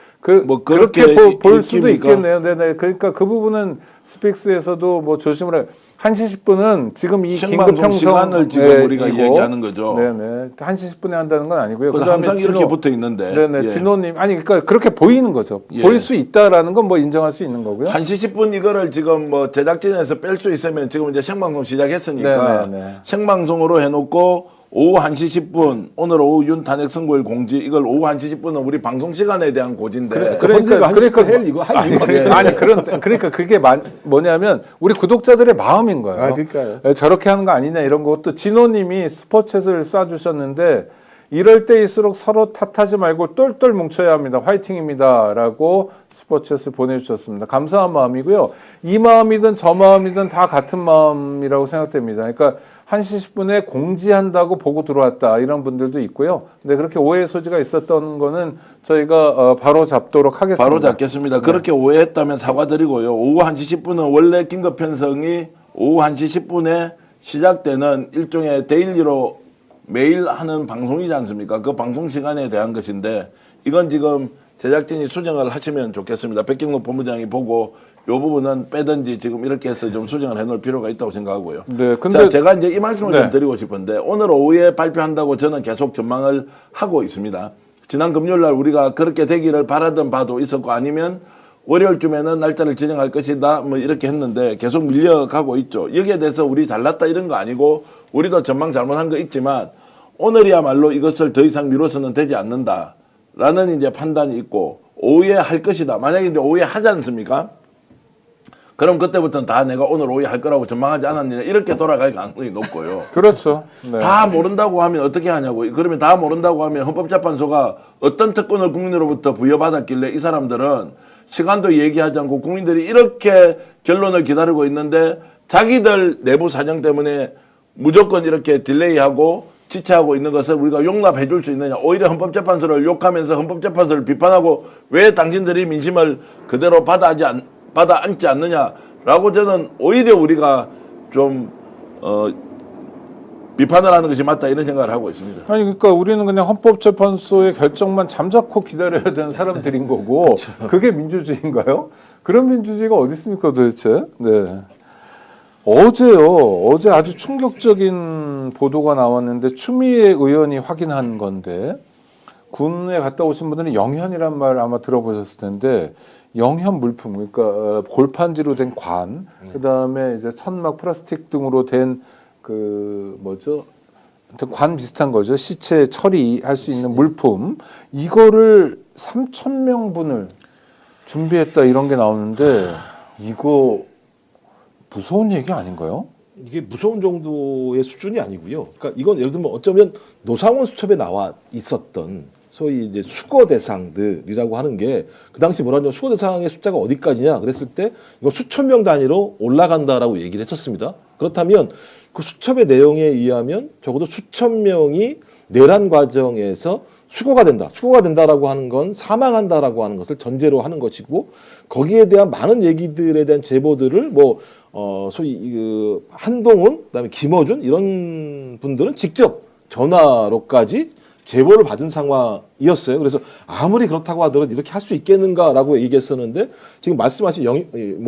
Speaker 4: 뭐
Speaker 1: 그렇게
Speaker 4: 그렇게
Speaker 1: 볼 수도
Speaker 4: 읽힙니까?
Speaker 1: 있겠네요. 네네. 그러니까 그 부분은 스픽스에서도 뭐 조심을 해. 1시 10분은 지금 이 긴급
Speaker 4: 생방송
Speaker 1: 형성
Speaker 4: 시간을 지금 우리가 이야기하는 거죠.
Speaker 1: 네네. 1시 10분에 한다는 건 아니고요.
Speaker 4: 그래서
Speaker 1: 그다음에
Speaker 4: 항상 이렇게 붙어 있는데.
Speaker 1: 네네.
Speaker 4: 예.
Speaker 1: 진호님 아니 그러니까 그렇게 보이는 거죠.
Speaker 4: 예.
Speaker 1: 보일 수 있다라는 건 뭐 인정할 수 있는 거고요.
Speaker 4: 1시 10분 이거를 지금 뭐 제작진에서 뺄 수 있으면 지금 이제 생방송 시작했으니까
Speaker 1: 네네네.
Speaker 4: 생방송으로 해놓고 오후 1시 10분 오늘 오후 윤 탄핵 선고일 공지, 이걸 오후 1시 10분은 우리 방송 시간에 대한 고지인데
Speaker 3: 그러니까 할 이거 할 이유가 없잖아요.
Speaker 1: 아니 그러니까 그게 뭐냐면 우리 구독자들의 마음인 거예요.
Speaker 3: 아, 그러니까요.
Speaker 1: 예, 저렇게 하는 거 아니냐 이런 거. 또 진호님이 슈퍼챗을 쏴주셨는데 이럴 때일수록 서로 탓하지 말고 똘똘 뭉쳐야 합니다. 화이팅입니다라고 슈퍼챗을 보내주셨습니다. 감사한 마음이고요. 이 마음이든 저 마음이든 다 같은 마음이라고 생각됩니다. 그러니까 1시 10분에 공지한다고 보고 들어왔다 이런 분들도 있고요. 근데 그렇게 오해 소지가 있었던 거는 저희가 바로 잡도록 하겠습니다.
Speaker 4: 바로 잡겠습니다. 그렇게 오해했다면 사과드리고요. 오후 1시 10분은 원래 긴급 편성이 오후 1시 10분에 시작되는 일종의 데일리로 매일 하는 방송이지 않습니까? 그 방송 시간에 대한 것인데 이건 지금 제작진이 수정을 하시면 좋겠습니다. 백경록 본부장이 보고 이 부분은 빼든지 지금 이렇게 해서 좀 수정을 해놓을 필요가 있다고 생각하고요.
Speaker 1: 네, 근데
Speaker 4: 자, 제가 이제 이 말씀을
Speaker 1: 네.
Speaker 4: 좀 드리고 싶은데 오늘 오후에 발표한다고 저는 계속 전망을 하고 있습니다. 지난 금요일 날 우리가 그렇게 되기를 바라던 바도 있었고 아니면 월요일쯤에는 날짜를 지정할 것이다 뭐 이렇게 했는데 계속 밀려가고 있죠. 여기에 대해서 우리 잘났다 이런 거 아니고 우리도 전망 잘못한 거 있지만 오늘이야말로 이것을 더 이상 미뤄서는 되지 않는다라는 이제 판단이 있고 오후에 할 것이다. 만약에 이제 오후에 하지 않습니까? 그럼 그때부터는 다 내가 오늘 오후에 할 거라고 전망하지 않았느냐 이렇게 돌아갈 가능성이 높고요.
Speaker 1: 그렇죠. 네.
Speaker 4: 다 모른다고 하면 어떻게 하냐고. 그러면 다 모른다고 하면 헌법재판소가 어떤 특권을 국민으로부터 부여받았길래 이 사람들은 시간도 얘기하지 않고 국민들이 이렇게 결론을 기다리고 있는데 자기들 내부 사정 때문에 무조건 이렇게 딜레이하고 지체하고 있는 것을 우리가 용납해 줄 수 있느냐. 오히려 헌법재판소를 욕하면서 헌법재판소를 비판하고 왜 당신들이 민심을 그대로 받아 앉지 않느냐라고 저는 오히려 우리가 좀 비판을 하는 것이 맞다 이런 생각을 하고 있습니다.
Speaker 1: 아니 그러니까 우리는 그냥 헌법재판소의 결정만 잠자코 기다려야 되는 사람들인 거고 그게 민주주의인가요? 그런 민주주의가 어디 있습니까 도대체? 네. 어제 아주 충격적인 보도가 나왔는데 추미애 의원이 확인한 건데 군에 갔다 오신 분들은 영현이란 말 아마 들어보셨을 텐데 영현 물품 그러니까 골판지로 된 관 그다음에 이제 천막 플라스틱 등으로 된 그 뭐죠? 관 비슷한 거죠. 시체 처리할 수 있는 물품 이거를 3,000명분을 준비했다 이런 게 나오는데 이거 무서운 얘기 아닌가요?
Speaker 3: 이게 무서운 정도의 수준이 아니고요. 그러니까 이건 예를 들면 어쩌면 노상원 수첩에 나와 있었던 소위 이제 수거 대상들이라고 하는 게 그 당시 뭐라냐 수거 대상의 숫자가 어디까지냐 그랬을 때 이거 수천 명 단위로 올라간다라고 얘기를 했었습니다. 그렇다면 그 수첩의 내용에 의하면 적어도 수천 명이 내란 과정에서 수거가 된다. 수거가 된다라고 하는 건 사망한다라고 하는 것을 전제로 하는 것이고 거기에 대한 많은 얘기들에 대한 제보들을 소위 그 한동훈 그다음에 김어준 이런 분들은 직접 전화로까지 제보를 받은 상황이었어요. 그래서 아무리 그렇다고 하더라도 이렇게 할 수 있겠는가라고 얘기했었는데 지금 말씀하신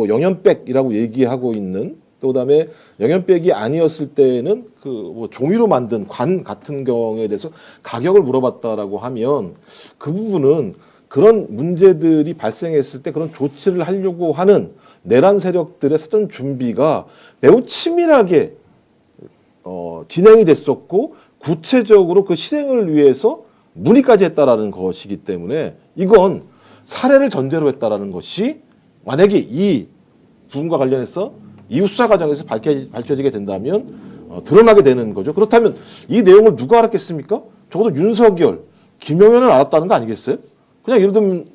Speaker 3: 영현백이라고 얘기하고 있는 또 그다음에 영현백이 아니었을 때는 그 뭐 종이로 만든 관 같은 경우에 대해서 가격을 물어봤다라고 하면 그 부분은 그런 문제들이 발생했을 때 그런 조치를 하려고 하는 내란 세력들의 사전 준비가 매우 치밀하게 진행이 됐었고 구체적으로 그 실행을 위해서 문의까지 했다라는 것이기 때문에 이건 사례를 전제로 했다라는 것이 만약에 이 부분과 관련해서 이후 수사 과정에서 밝혀지게 된다면 드러나게 되는 거죠. 그렇다면 이 내용을 누가 알았겠습니까? 적어도 윤석열, 김용현은 알았다는 거 아니겠어요? 그냥 예를 들면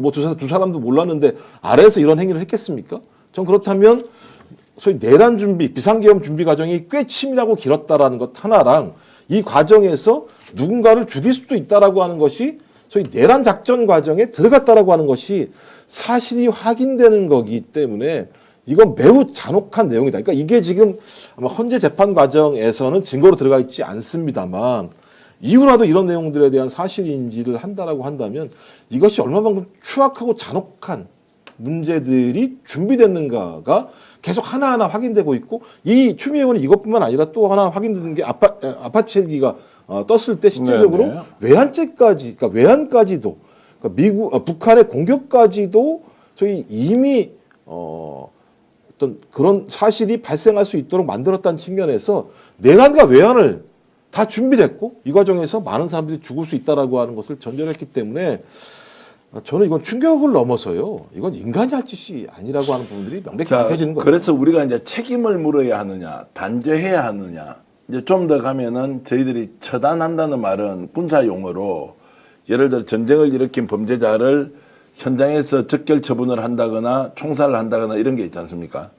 Speaker 3: 뭐 두 사람도 몰랐는데 아래에서 이런 행위를 했겠습니까? 전 그렇다면 소위 내란 준비, 비상계엄 준비 과정이 꽤 치밀하고 길었다라는 것 하나랑 이 과정에서 누군가를 죽일 수도 있다라고 하는 것이 소위 내란 작전 과정에 들어갔다라고 하는 것이 사실이 확인되는 거기 때문에 이건 매우 잔혹한 내용이다. 그러니까 이게 지금 아마 헌재 재판 과정에서는 증거로 들어가 있지 않습니다만 이후라도 이런 내용들에 대한 사실 인지를 한다라고 한다면 이것이 얼마만큼 추악하고 잔혹한 문제들이 준비됐는가가 계속 하나하나 확인되고 있고 이 추미애 의원이 이것뿐만 아니라 또 하나 확인되는 게 아파치 헬기가 떴을 때 실질적으로
Speaker 1: 네네.
Speaker 3: 외환죄까지, 그러니까 외환까지도 그러니까 북한의 공격까지도 저희 이미 어떤 그런 사실이 발생할 수 있도록 만들었다는 측면에서 내란과 외환을 다 준비를 했고 이 과정에서 많은 사람들이 죽을 수 있다라고 하는 것을 전제로 했기 때문에 저는 이건 충격을 넘어서요. 이건 인간이 할 짓이 아니라고 하는 부분들이 명백히 밝혀지는 거예요.
Speaker 4: 그래서 우리가 이제 책임을 물어야 하느냐, 단죄해야 하느냐. 이제 좀 더 가면은 저희들이 처단한다는 말은 군사 용어로 예를 들어 전쟁을 일으킨 범죄자를 현장에서 적결 처분을 한다거나 총살을 한다거나 이런 게 있지 않습니까?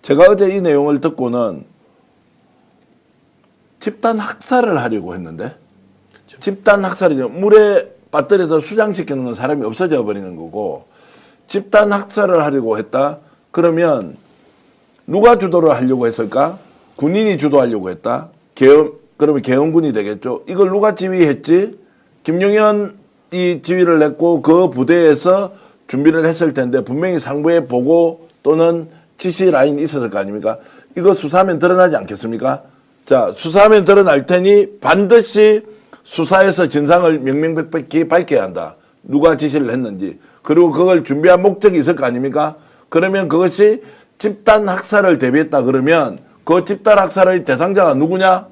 Speaker 4: 제가 어제 이 내용을 듣고는 집단 학살을 하려고 했는데 집단 학살이죠. 물에 빠뜨려서 수장시키는 건 사람이 없어져 버리는 거고 집단 학살을 하려고 했다. 그러면 누가 주도를 하려고 했을까? 군인이 주도하려고 했다. 그러면 계엄군이 되겠죠. 이걸 누가 지휘했지? 김용현이 지휘를 했고 그 부대에서 준비를 했을 텐데 분명히 상부에 보고 또는 지시 라인이 있었을 거 아닙니까? 이거 수사하면 드러나지 않겠습니까? 자, 수사하면 드러날 테니 반드시 수사에서 진상을 명명백백히 밝혀야 한다. 누가 지시를 했는지. 그리고 그걸 준비한 목적이 있을 거 아닙니까? 그러면 그것이 집단 학살을 대비했다 그러면 그 집단 학살의 대상자가 누구냐?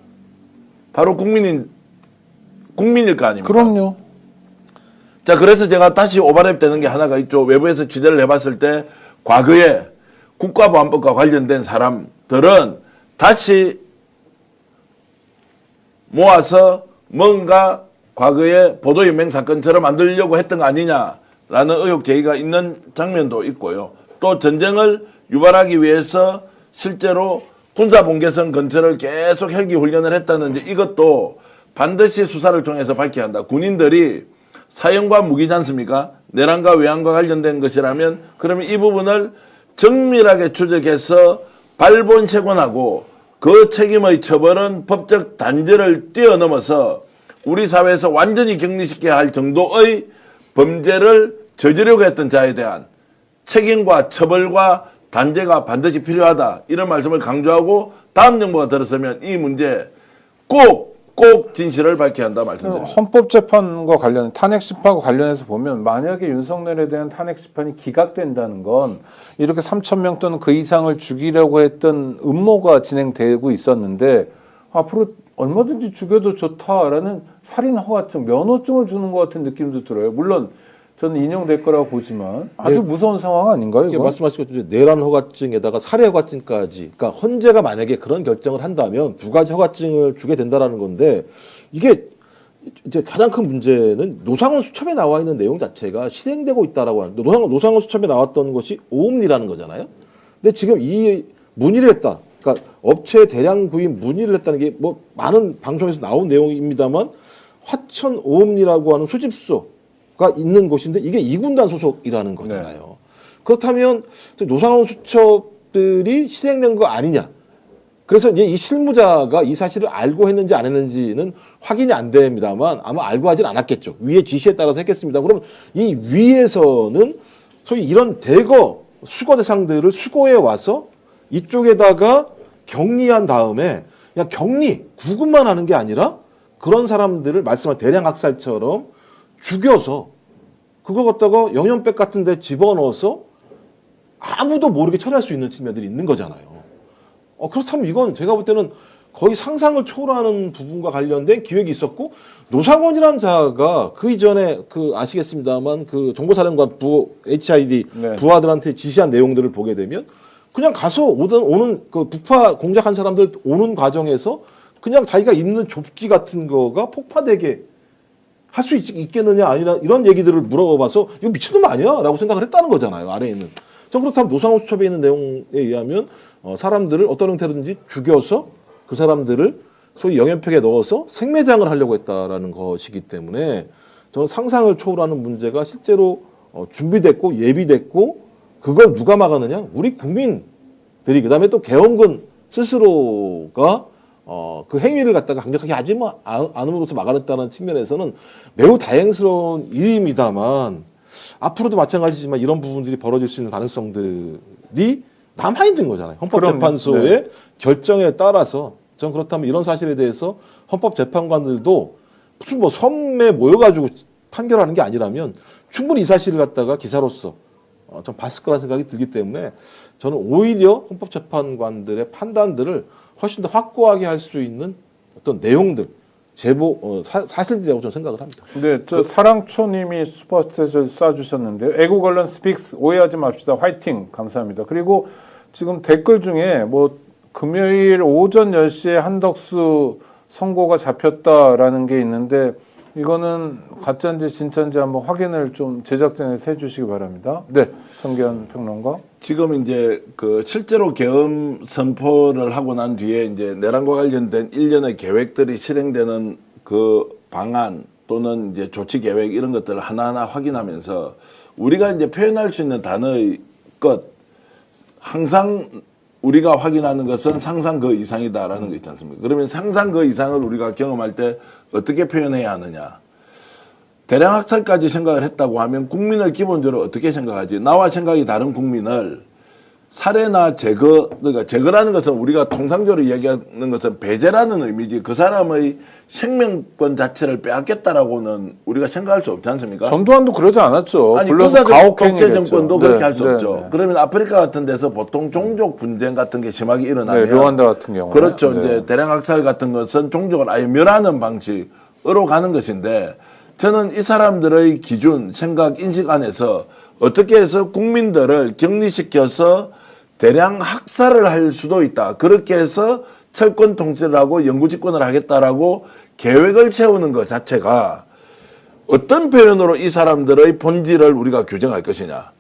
Speaker 4: 바로 국민일 거 아닙니까?
Speaker 1: 그럼요.
Speaker 4: 자, 그래서 제가 다시 오버랩 되는 게 하나가 있죠. 외부에서 취재를 해봤을 때 과거에 국가보안법과 관련된 사람들은 다시 모아서 뭔가 과거에 보도연맹 사건처럼 만들려고 했던 거 아니냐라는 의혹 제기가 있는 장면도 있고요. 또 전쟁을 유발하기 위해서 실제로 군사봉개선 근처를 계속 헬기 훈련을 했다는데 이것도 반드시 수사를 통해서 밝혀야 한다. 군인들이 사형과 무기지 않습니까? 내란과 외환과 관련된 것이라면 그러면 이 부분을 정밀하게 추적해서 발본색원하고 그 책임의 처벌은 법적 단죄를 뛰어넘어서 우리 사회에서 완전히 격리시켜야 할 정도의 범죄를 저지르려고 했던 자에 대한 책임과 처벌과 단죄가 반드시 필요하다. 이런 말씀을 강조하고 다음 정부가 들었으면 이 문제 꼭 진실을 밝혀야 한다 말씀드립니다.
Speaker 1: 헌법재판과 관련 탄핵 심판과 관련해서 보면 만약에 윤석열에 대한 탄핵 심판이 기각된다는 건 이렇게 3,000명 또는 그 이상을 죽이려고 했던 음모가 진행되고 있었는데 앞으로 얼마든지 죽여도 좋다라는 살인 허가증, 면허증을 주는 것 같은 느낌도 들어요. 물론 저는 인용될 거라고 보지만 아주 무서운 상황 아닌가요? 이거?
Speaker 3: 말씀하신 것처럼 내란 허가증에다가 살해 허가증까지, 그러니까 헌재가 만약에 그런 결정을 한다면 두 가지 허가증을 주게 된다라는 건데 이게 이제 가장 큰 문제는 노상원 수첩에 나와 있는 내용 자체가 실행되고 있다라고 하는데 노상원 수첩에 나왔던 것이 오음리라는 거잖아요. 근데 지금 이 문의를 했다. 그러니까 업체 대량 구입 문의를 했다는 게 뭐 많은 방송에서 나온 내용입니다만 화천 오음리라고 하는 수집소가 있는 곳인데 이게 2군단 소속이라는 거잖아요.
Speaker 1: 네.
Speaker 3: 그렇다면 노상원 수첩들이 실행된 거 아니냐. 그래서 이제 이 실무자가 이 사실을 알고 했는지 안 했는지는 확인이 안 됩니다만 아마 알고 하진 않았겠죠. 위의 지시에 따라서 했겠습니다. 그러면 이 위에서는 소위 이런 대거 수거 대상들을 수거해 와서 이쪽에다가 격리한 다음에 그냥 격리, 구금만 하는 게 아니라 그런 사람들을 말씀한 대량 학살처럼 죽여서 그거 갖다가 영연백 같은 데 집어넣어서 아무도 모르게 처리할 수 있는 측면들이 있는 거잖아요. 그렇다면 이건 제가 볼 때는 거의 상상을 초월하는 부분과 관련된 기획이 있었고 노상원이라는 자가 그 이전에 그 아시겠습니다만 그 정보사령관 HID
Speaker 1: 네.
Speaker 3: 부하들한테 지시한 내용들을 보게 되면 그냥 가서 오는 그 북파 공작한 사람들 오는 과정에서 그냥 자기가 입는 조끼 같은 거가 폭파되게 할 수 있겠느냐 아니라 이런 얘기들을 물어봐서 이거 미친놈 아니야? 라고 생각을 했다는 거잖아요. 아래에 있는. 전 그렇다면 노상원 수첩에 있는 내용에 의하면 사람들을 어떤 형태로든지 죽여서 그 사람들을 소위 영연팩에 넣어서 생매장을 하려고 했다라는 것이기 때문에 저는 상상을 초월하는 문제가 실제로 준비됐고 예비됐고 그걸 누가 막았느냐? 우리 국민들이 그다음에 또 계엄군 스스로가 그 행위를 갖다가 강력하게 하지 않음으로써 막아냈다는 측면에서는 매우 다행스러운 일입니다만 앞으로도 마찬가지지만 이런 부분들이 벌어질 수 있는 가능성들이 남아있는 거잖아요. 헌법재판소의
Speaker 1: 네.
Speaker 3: 결정에 따라서 저는 그렇다면 이런 사실에 대해서 헌법재판관들도 무슨 뭐 섬에 모여가지고 판결하는 게 아니라면 충분히 이 사실을 갖다가 기사로서 좀 봤을 거라는 생각이 들기 때문에 저는 오히려 헌법재판관들의 판단들을 훨씬 더 확고하게 할 수 있는 어떤 내용들, 제보, 사실들이라고 저는 생각을 합니다.
Speaker 1: 근데 저 사랑초님이 슈퍼챗을 쏴주셨는데요. 애국 언론 스픽스 오해하지 맙시다. 화이팅 감사합니다. 그리고 지금 댓글 중에 뭐 금요일 오전 10시에 한덕수 선고가 잡혔다라는 게 있는데 이거는 가짜인지 진짜인지 한번 확인을 좀 제작진에서 해주시기 바랍니다. 네, 정기현 평론가.
Speaker 4: 지금 이제 그 실제로 계엄 선포를 하고 난 뒤에 이제 내란과 관련된 일련의 계획들이 실행되는 그 방안 또는 이제 조치 계획 이런 것들을 하나하나 확인하면서 우리가 이제 표현할 수 있는 단어의 것 항상 우리가 확인하는 것은 상상 그 이상이다라는 거 있지 않습니까? 그러면 상상 그 이상을 우리가 경험할 때 어떻게 표현해야 하느냐? 대량 학살까지 생각을 했다고 하면 국민을 기본적으로 어떻게 생각하지? 나와 생각이 다른 국민을 살해나 제거, 그러니까 제거라는 것은 우리가 통상적으로 이야기하는 것은 배제라는 의미지 그 사람의 생명권 자체를 빼앗겠다라고는 우리가 생각할 수 없지 않습니까?
Speaker 1: 전두환도 그러지 않았죠.
Speaker 4: 아니,
Speaker 1: 불러서 가혹행위
Speaker 4: 독재 정권도 그렇게
Speaker 1: 네,
Speaker 4: 할 수
Speaker 1: 네,
Speaker 4: 없죠.
Speaker 1: 네.
Speaker 4: 그러면 아프리카 같은 데서 보통 종족 분쟁 같은 게 심하게 일어나면
Speaker 1: 네, 르완다 같은 경우
Speaker 4: 그렇죠.
Speaker 1: 네.
Speaker 4: 이제 대량 학살 같은 것은 종족을 아예 멸하는 방식으로 가는 것인데 저는 이 사람들의 기준, 생각, 인식 안에서 어떻게 해서 국민들을 격리시켜서 대량 학살을 할 수도 있다. 그렇게 해서 철권 통치를 하고 영구 집권을 하겠다라고 계획을 세우는 것 자체가 어떤 표현으로 이 사람들의 본질을 우리가 규정할 것이냐.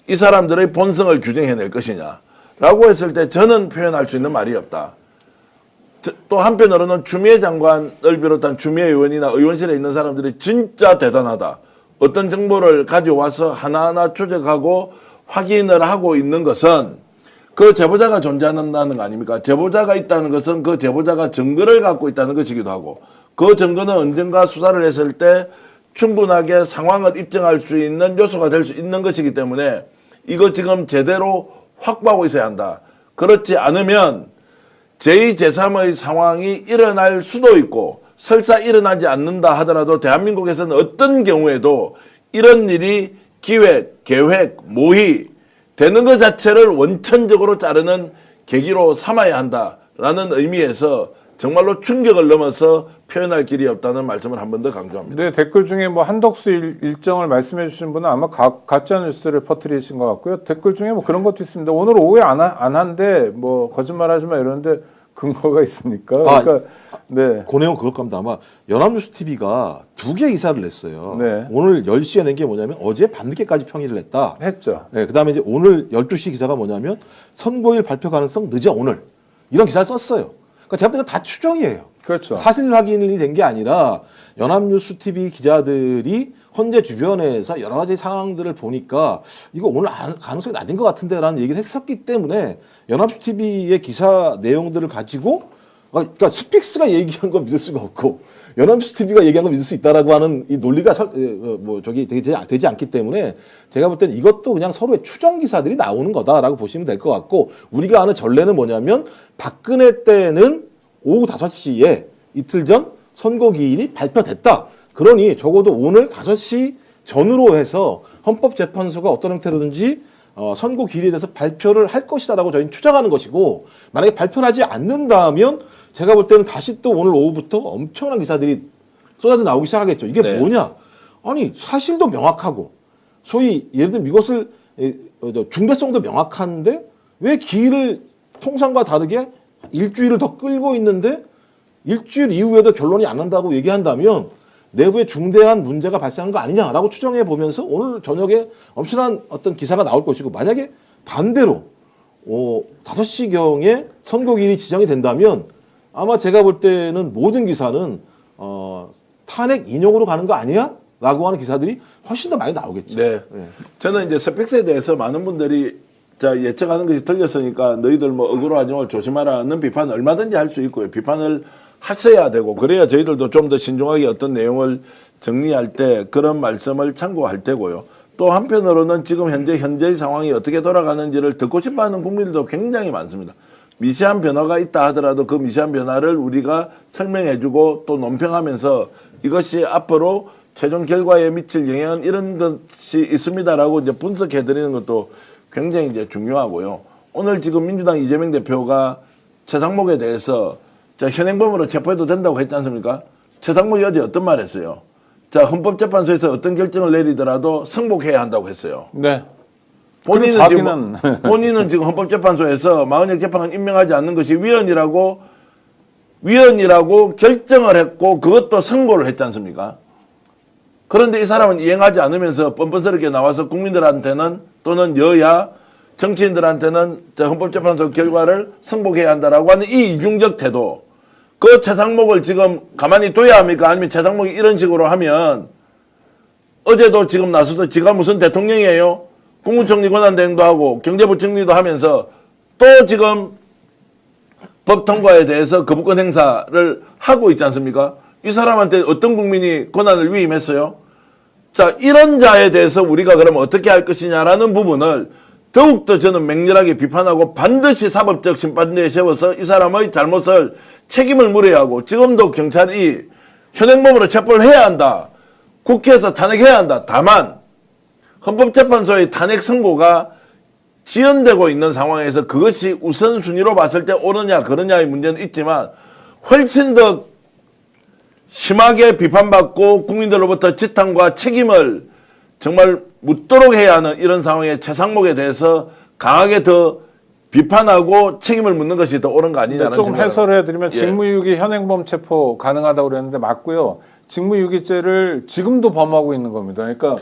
Speaker 4: 이 사람들의 본성을 규정해낼 것이냐라고 했을 때 저는 표현할 수 있는 말이 없다. 또 한편으로는 추미애 장관을 비롯한 추미애 의원이나 의원실에 있는 사람들이 진짜 대단하다. 어떤 정보를 가져와서 하나하나 추적하고 확인을 하고 있는 것은 그 제보자가 존재한다는 거 아닙니까? 제보자가 있다는 것은 그 제보자가 증거를 갖고 있다는 것이기도 하고 그 증거는 언젠가 수사를 했을 때 충분하게 상황을 입증할 수 있는 요소가 될 수 있는 것이기 때문에 이거 지금 제대로 확보하고 있어야 한다. 그렇지 않으면 제2, 제3의 상황이 일어날 수도 있고 설사 일어나지 않는다 하더라도 대한민국에서는 어떤 경우에도 이런 일이 기획, 계획, 모의 되는 것 자체를 원천적으로 자르는 계기로 삼아야 한다라는 의미에서 정말로 충격을 넘어서 표현할 길이 없다는 말씀을 한 번 더 강조합니다.
Speaker 1: 네, 댓글 중에 뭐 한덕수 일정을 말씀해 주신 분은 아마 가짜 뉴스를 퍼뜨리신 것 같고요. 댓글 중에 뭐 그런 것도 있습니다. 오늘 오후에 안 한데 뭐 거짓말하지 마 이러는데 근거가 있습니까? 그러니까 네.
Speaker 3: 그 내용 그럴 겁니다. 아마 연합뉴스 TV가 2개 기사를 냈어요.
Speaker 1: 네.
Speaker 3: 오늘 10시에 낸 게 뭐냐면 어제 밤늦게까지 평일을 냈다.
Speaker 1: 했죠.
Speaker 3: 네, 그다음에 이제 오늘 12시 기사가 뭐냐면 선고일 발표 가능성 늦어 오늘. 이런 기사를 썼어요. 그러니까 제가 볼 때는 다 추정이에요.
Speaker 1: 그렇죠.
Speaker 3: 사실 확인이 된 게 아니라 연합뉴스 TV 기자들이 헌재 주변에서 여러 가지 상황들을 보니까 이거 오늘 가능성이 낮은 것 같은데라는 얘기를 했었기 때문에 연합뉴스 TV의 기사 내용들을 가지고 그러니까 스픽스가 얘기한 건 믿을 수가 없고 연합뉴스 TV가 얘기한 건 믿을 수 있다라고 하는 이 논리가 되지 않기 때문에 제가 볼 때는 이것도 그냥 서로의 추정 기사들이 나오는 거다라고 보시면 될 것 같고 우리가 아는 전례는 뭐냐면 박근혜 때는 오후 5시에 이틀 전 선고 기일이 발표됐다. 그러니 적어도 오늘 5시 전으로 해서 헌법재판소가 어떤 형태로든지 선고 기일에 대해서 발표를 할 것이다라고 저희는 추정하는 것이고 만약에 발표를 하지 않는다면 제가 볼 때는 다시 또 오늘 오후부터 엄청난 기사들이 쏟아져 나오기 시작하겠죠. 이게
Speaker 4: 네.
Speaker 3: 뭐냐? 아니 사실도 명확하고 소위 예를 들면 이것을 중대성도 명확한데 왜 기일을 통상과 다르게 일주일을 더 끌고 있는데 일주일 이후에도 결론이 안 난다고 얘기한다면 내부에 중대한 문제가 발생한 거 아니냐라고 추정해 보면서 오늘 저녁에 엄청난 어떤 기사가 나올 것이고 만약에 반대로 5시경에 선고기일이 지정이 된다면 아마 제가 볼 때는 모든 기사는 탄핵 인용으로 가는 거 아니야? 라고 하는 기사들이 훨씬 더 많이 나오겠죠.
Speaker 4: 네. 저는 이제 스펙스에 대해서 많은 분들이 예측하는 것이 틀렸으니까 너희들 뭐 억울하지 말 조심하라는 비판은 얼마든지 할 수 있고요. 비판을 하셔야 되고 그래야 저희들도 좀 더 신중하게 어떤 내용을 정리할 때 그런 말씀을 참고할 테고요. 또 한편으로는 지금 현재의 상황이 어떻게 돌아가는지를 듣고 싶어하는 국민들도 굉장히 많습니다. 미세한 변화가 있다 하더라도 그 미세한 변화를 우리가 설명해주고 또 논평하면서 이것이 앞으로 최종 결과에 미칠 영향은 이런 것이 있습니다라고 이제 분석해드리는 것도 굉장히 이제 중요하고요. 오늘 지금 민주당 이재명 대표가 최상목에 대해서 현행범으로 체포해도 된다고 했지 않습니까? 최상목이 어제 어떤 말 했어요? 헌법재판소에서 어떤 결정을 내리더라도 승복해야 한다고 했어요.
Speaker 1: 네.
Speaker 4: 본인은 지금 헌법재판소에서 마흔역 재판관 임명하지 않는 것이 위헌이라고 결정을 했고 그것도 선고를 했지 않습니까? 그런데 이 사람은 이행하지 않으면서 뻔뻔스럽게 나와서 국민들한테는 또는 여야 정치인들한테는 헌법재판소 결과를 승복해야 한다라고 하는 이 이중적 태도 그 최상목을 지금 가만히 둬야 합니까? 아니면 최상목이 이런 식으로 하면 어제도 지금 나서서 지가 무슨 대통령이에요? 국무총리 권한대행도 하고 경제부총리도 하면서 또 지금 법 통과에 대해서 거부권 행사를 하고 있지 않습니까? 이 사람한테 어떤 국민이 권한을 위임했어요? 자, 이런 자에 대해서 우리가 그러면 어떻게 할 것이냐라는 부분을 더욱더 저는 맹렬하게 비판하고 반드시 사법적 심판대에 세워서 이 사람의 잘못을 책임을 물어야 하고 지금도 경찰이 현행범으로 체포를 해야 한다. 국회에서 탄핵해야 한다. 다만 헌법재판소의 탄핵 선고가 지연되고 있는 상황에서 그것이 우선순위로 봤을 때 옳으냐 그러냐의 문제는 있지만 훨씬 더 심하게 비판받고 국민들로부터 지탄과 책임을 정말 묻도록 해야 하는 이런 상황의 최상목에 대해서 강하게 더 비판하고 책임을 묻는 것이 더 옳은 거 아니냐는
Speaker 1: 조금
Speaker 4: 생각을
Speaker 1: 해설을 해드리면
Speaker 4: 예.
Speaker 1: 직무유기 현행범 체포 가능하다고 그랬는데 맞고요. 직무유기죄를 지금도 범하고 있는 겁니다. 그러니까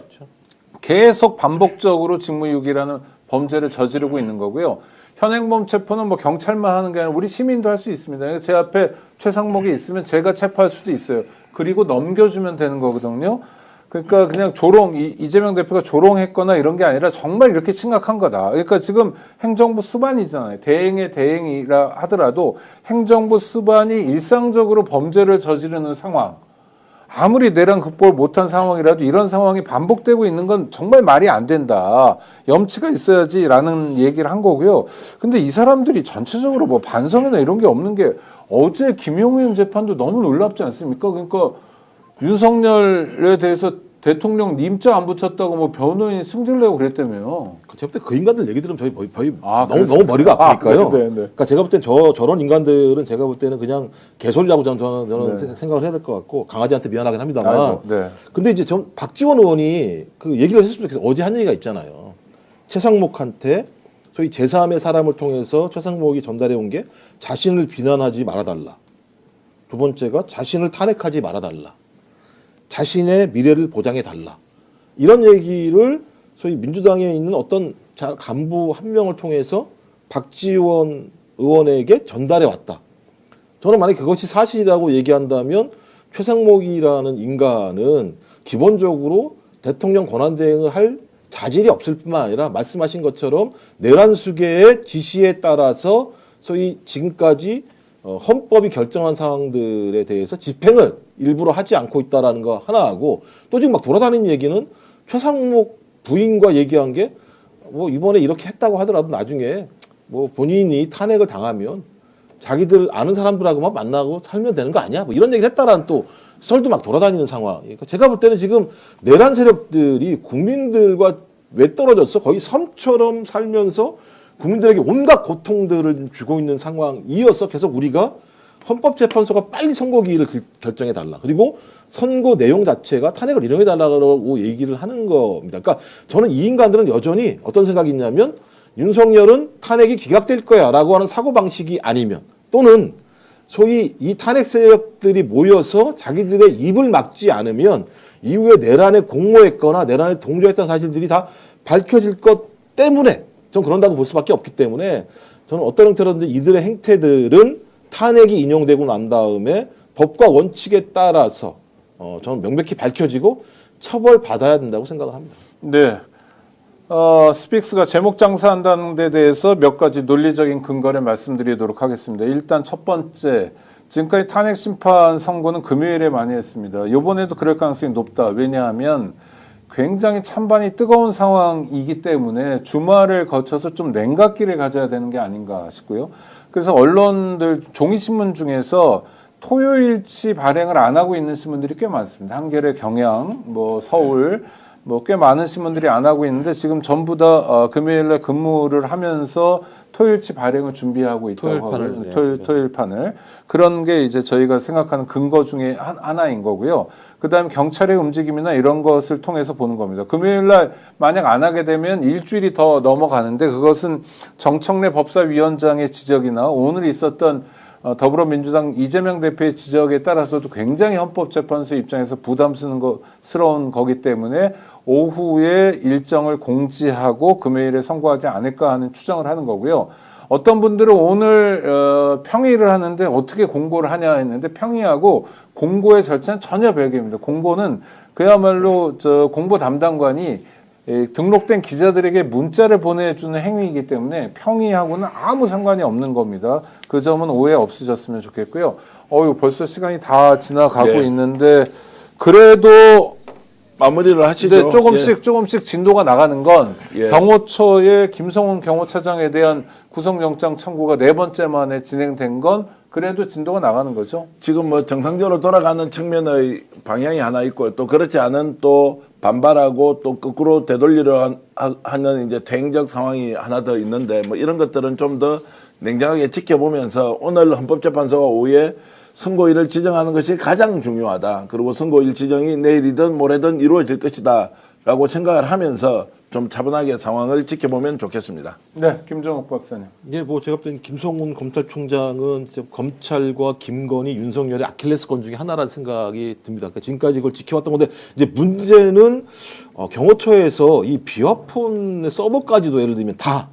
Speaker 1: 계속 반복적으로 직무유기라는 범죄를 저지르고 있는 거고요. 현행범 체포는 뭐 경찰만 하는 게 아니라 우리 시민도 할 수 있습니다. 제 앞에 최상목이 있으면 제가 체포할 수도 있어요. 그리고 넘겨주면 되는 거거든요. 그러니까 그냥 조롱, 이재명 대표가 조롱했거나 이런 게 아니라 정말 이렇게 심각한 거다. 그러니까 지금 행정부 수반이잖아요. 대행의 대행이라 하더라도 행정부 수반이 일상적으로 범죄를 저지르는 상황. 아무리 내란 극복을 못한 상황이라도 이런 상황이 반복되고 있는 건 정말 말이 안 된다. 염치가 있어야지라는 얘기를 한 거고요. 근데 이 사람들이 전체적으로 뭐 반성이나 이런 게 없는 게 어제 김용현 재판도 너무 놀랍지 않습니까? 그러니까 윤석열에 대해서 대통령 님자 안 붙였다고 뭐 변호인이 승질 내고 그랬다며요.
Speaker 3: 제가 볼 때 그 인간들 얘기 들으면 저희
Speaker 1: 아,
Speaker 3: 너무 머리가 아프니까요.
Speaker 1: 네.
Speaker 3: 그러니까 제가 볼 땐 저런 인간들은 제가 볼 때는 그냥 개소리라고 저는
Speaker 1: 네.
Speaker 3: 생각을 해야 될 것 같고 강아지한테 미안하긴 합니다만.
Speaker 1: 아이고, 네.
Speaker 3: 근데 이제 박지원 의원이 그 얘기를 했으면 좋겠어요. 어제 한 얘기가 있잖아요. 최상목한테 소위 제3의 사람을 통해서 최상목이 전달해 온 게 자신을 비난하지 말아달라. 두 번째가 자신을 탄핵하지 말아달라. 자신의 미래를 보장해달라. 이런 얘기를 소위 민주당에 있는 어떤 간부 한 명을 통해서 박지원 의원에게 전달해 왔다. 저는 만약에 그것이 사실이라고 얘기한다면 최상목이라는 인간은 기본적으로 대통령 권한대행을 할 자질이 없을 뿐만 아니라 말씀하신 것처럼 내란 수계의 지시에 따라서 소위 지금까지 헌법이 결정한 사항들에 대해서 집행을 일부러 하지 않고 있다라는 거 하나 하고 또 지금 막 돌아다니는 얘기는 최상목 부인과 얘기한 게 뭐 이번에 이렇게 했다고 하더라도 나중에 뭐 본인이 탄핵을 당하면 자기들 아는 사람들하고만 만나고 살면 되는 거 아니야? 뭐 이런 얘기를 했다라는 또 썰도 막 돌아다니는 상황. 그러니까 제가 볼 때는 지금 내란 세력들이 국민들과 왜 떨어졌어? 거의 섬처럼 살면서 국민들에게 온갖 고통들을 주고 있는 상황이어서 계속 우리가 헌법재판소가 빨리 선고기일을 결정해달라. 그리고 선고 내용 자체가 탄핵을 인용해달라고 얘기를 하는 겁니다. 그러니까 저는 이 인간들은 여전히 어떤 생각이 있냐면 윤석열은 탄핵이 기각될 거야 라고 하는 사고방식이 아니면 또는 소위 이 탄핵 세력들이 모여서 자기들의 입을 막지 않으면 이후에 내란에 공모했거나 내란에 동조했던 사실들이 다 밝혀질 것 때문에 전 그런다고 볼 수밖에 없기 때문에 저는 어떤 형태로든지 이들의 행태들은 탄핵이 인용되고 난 다음에 법과 원칙에 따라서 저는 명백히 밝혀지고 처벌받아야 된다고 생각을 합니다.
Speaker 1: 네. 스픽스가 제목 장사한다는 데 대해서 몇 가지 논리적인 근거를 말씀드리도록 하겠습니다. 일단 첫 번째, 지금까지 탄핵 심판 선고는 금요일에 많이 했습니다. 이번에도 그럴 가능성이 높다. 왜냐하면 굉장히 찬반이 뜨거운 상황이기 때문에 주말을 거쳐서 좀 냉각기를 가져야 되는 게 아닌가 싶고요. 그래서 언론들 종이신문 중에서 토요일치 발행을 안 하고 있는 신문들이 꽤 많습니다. 한겨레, 경향, 뭐 서울, 뭐 꽤 많은 신문들이 안 하고 있는데 지금 전부 다 금요일에 근무를 하면서 토요일치 발행을 준비하고 있다고 하고요. 토요일판을 그런 게 이제 저희가 생각하는 근거 중에 하나인 거고요. 그다음에 경찰의 움직임이나 이런 것을 통해서 보는 겁니다. 금요일날 만약 안 하게 되면 일주일이 더 넘어가는데 그것은 정청래 법사위원장의 지적이나 오늘 있었던 더불어민주당 이재명 대표의 지적에 따라서도 굉장히 헌법재판소 입장에서 부담스러운 거기 때문에 오후에 일정을 공지하고 금요일에 선고하지 않을까 하는 추정을 하는 거고요. 어떤 분들은 오늘 평의를 하는데 어떻게 공고를 하냐 했는데 평의하고 공고의 절차는 전혀 별개입니다. 공고는 그야말로 공보 담당관이 등록된 기자들에게 문자를 보내주는 행위이기 때문에 평의하고는 아무 상관이 없는 겁니다. 그 점은 오해 없으셨으면 좋겠고요. 벌써 시간이 다 지나가고
Speaker 4: 네.
Speaker 1: 있는데 그래도
Speaker 4: 마무리를 하시죠.
Speaker 1: 네, 조금씩 진도가 나가는 건
Speaker 4: 예.
Speaker 1: 경호처의 김성훈 경호차장에 대한 구속영장 청구가 4번째 만에 진행된 건 그래도 진도가 나가는 거죠.
Speaker 4: 지금 뭐 정상적으로 돌아가는 측면의 방향이 하나 있고 또 그렇지 않은 또 반발하고 또 거꾸로 되돌리려 하는 이제 퇴행적 상황이 하나 더 있는데 뭐 이런 것들은 좀 더 냉정하게 지켜보면서 오늘 헌법재판소가 오후에 선고일을 지정하는 것이 가장 중요하다. 그리고 선고일 지정이 내일이든 모레든 이루어질 것이다 라고 생각을 하면서 좀 차분하게 상황을 지켜보면 좋겠습니다.
Speaker 1: 네, 김정욱 박사님.
Speaker 3: 이게 뭐 제가 볼 때는 김성훈 검찰총장은 진짜 검찰과 김건희, 윤석열의 아킬레스건 중에 하나라는 생각이 듭니다. 그러니까 지금까지 이걸 지켜왔던 건데 이제 문제는 경호처에서 이 비화폰의 서버까지도 예를 들면 다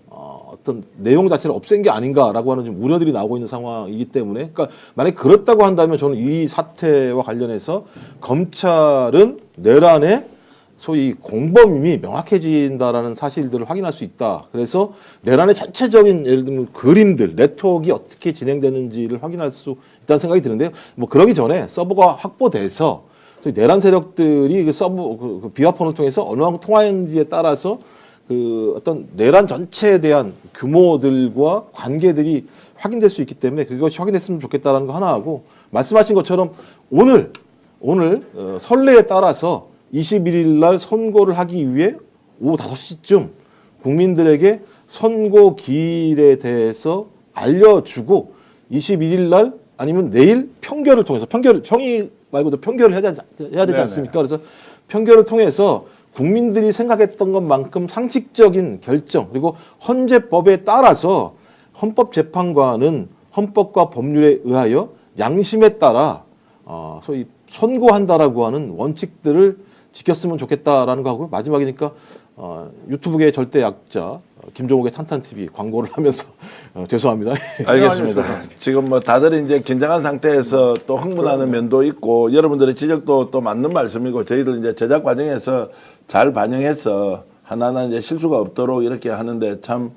Speaker 3: 어떤 내용 자체를 없앤 게 아닌가라고 하는 좀 우려들이 나오고 있는 상황이기 때문에, 그러니까 만약 그렇다고 한다면 저는 이 사태와 관련해서 검찰은 내란에 소위 공범임이 명확해진다라는 사실들을 확인할 수 있다. 그래서 내란의 전체적인 예를 들면 그림들, 네트워크가 어떻게 진행되는지를 확인할 수 있다는 생각이 드는데요. 뭐 그러기 전에 서버가 확보돼서 소위 내란 세력들이 그 서버 그 비화폰을 통해서 어느 만큼 통화했는지에 따라서 그 어떤 내란 전체에 대한 규모들과 관계들이 확인될 수 있기 때문에 그것이 확인됐으면 좋겠다라는 거 하나 하고, 말씀하신 것처럼 오늘 선례에 따라서 21일 날 선고를 하기 위해 오후 5시쯤 국민들에게 선고 기일에 대해서 알려주고 21일 날 아니면 내일 평결을 통해서 평의 말고도 평결을 해야 되지 않습니까? 그래서 평결을 통해서 국민들이 생각했던 것만큼 상식적인 결정, 그리고 헌재법에 따라서 헌법재판관은 헌법과 법률에 의하여 양심에 따라 소위 선고한다라고 하는 원칙들을 지켰으면 좋겠다라는 거 하고, 마지막이니까 유튜브계의 절대 약자 김종욱의 탄탄TV 광고를 하면서 죄송합니다.
Speaker 4: 알겠습니다. 지금 뭐 다들 이제 긴장한 상태에서 또 흥분하는 면도 있고 여러분들의 지적도 또 맞는 말씀이고, 저희들 이제 제작 과정에서 잘 반영해서 하나하나 이제 실수가 없도록 이렇게 하는데, 참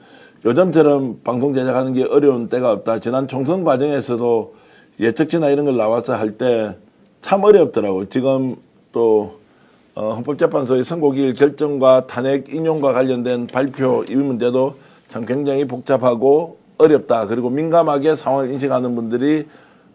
Speaker 4: 요즘처럼 방송 제작하는 게 어려운 때가 없다. 지난 총선 과정에서도 예측치나 이런 걸 나와서 할 때 참 어렵더라고요. 지금 또 헌법재판소의 선고기일 결정과 탄핵 인용과 관련된 발표 이 문제도 참 굉장히 복잡하고 어렵다. 그리고 민감하게 상황을 인식하는 분들이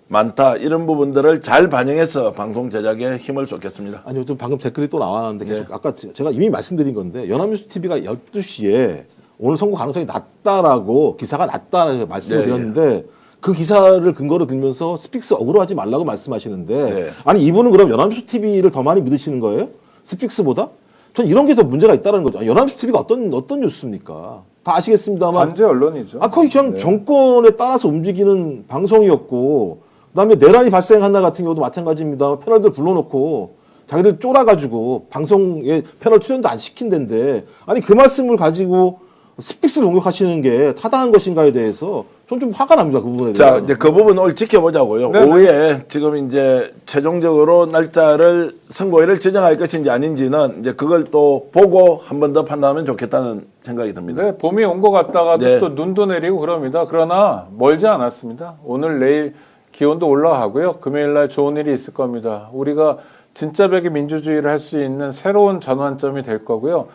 Speaker 4: 많다. 이런 부분들을 잘 반영해서 방송 제작에 힘을 쏟겠습니다.
Speaker 3: 아니요, 좀 방금 댓글이 또 나왔는데 계속 아까 제가 이미 말씀드린 건데, 연합뉴스 TV가 12시에 오늘 선고 가능성이 낮다라고 기사가 낮다라고 말씀을 드렸는데 그 기사를 근거로 들면서 스픽스 억울하지 말라고 말씀하시는데, 아니 이분은 그럼 연합뉴스 TV를 더 많이 믿으시는 거예요? 스픽스보다? 전 이런 게 더 문제가 있다는 거죠. 연합뉴스 TV가 어떤 뉴스입니까? 다 아시겠습니다만.
Speaker 1: 관제 언론이죠.
Speaker 3: 거의 그냥 정권에 따라서 움직이는 방송이었고, 그다음에 내란이 발생한 날 같은 경우도 마찬가지입니다. 패널들 불러놓고 자기들 쫄아가지고 방송에 패널 출연도 안 시킨 데인데, 아니 그 말씀을 가지고 스픽스를 공격하시는 게 타당한 것인가에 대해서 전 좀 화가 납니다. 그 부분에 대해서.
Speaker 4: 자, 이제 그 부분 오늘 지켜보자고요.
Speaker 1: 네네.
Speaker 4: 오후에 지금 이제 최종적으로 날짜를 선고일을 지정할 것인지 아닌지는 이제 그걸 또 보고 한 번 더 판단하면 좋겠다는 생각이 듭니다.
Speaker 1: 네, 봄이 온 것 같다가도
Speaker 4: 네.
Speaker 1: 또 눈도 내리고 그럽니다. 그러나 멀지 않았습니다. 오늘 내일 기온도 올라가고요. 금요일 날 좋은 일이 있을 겁니다. 우리가 진짜 백의 민주주의를 할 수 있는 새로운 전환점이 될 거고요.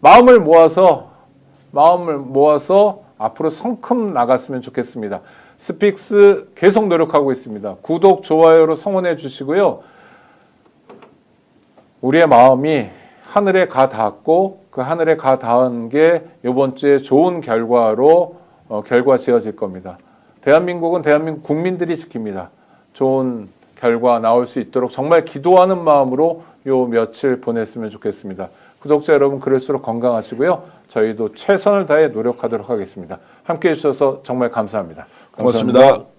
Speaker 1: 마음을 모아서 앞으로 성큼 나갔으면 좋겠습니다. 스픽스 계속 노력하고 있습니다. 구독, 좋아요로 성원해 주시고요. 우리의 마음이 하늘에 가 닿았고 그 하늘에 가 닿은 게 이번 주에 좋은 결과로 결과 지어질 겁니다. 대한민국은 대한민국 국민들이 지킵니다. 좋은 결과 나올 수 있도록 정말 기도하는 마음으로 요 며칠 보냈으면 좋겠습니다. 구독자 여러분, 그럴수록 건강하시고요. 저희도 최선을 다해 노력하도록 하겠습니다. 함께해 주셔서 정말 감사합니다.
Speaker 4: 고맙습니다.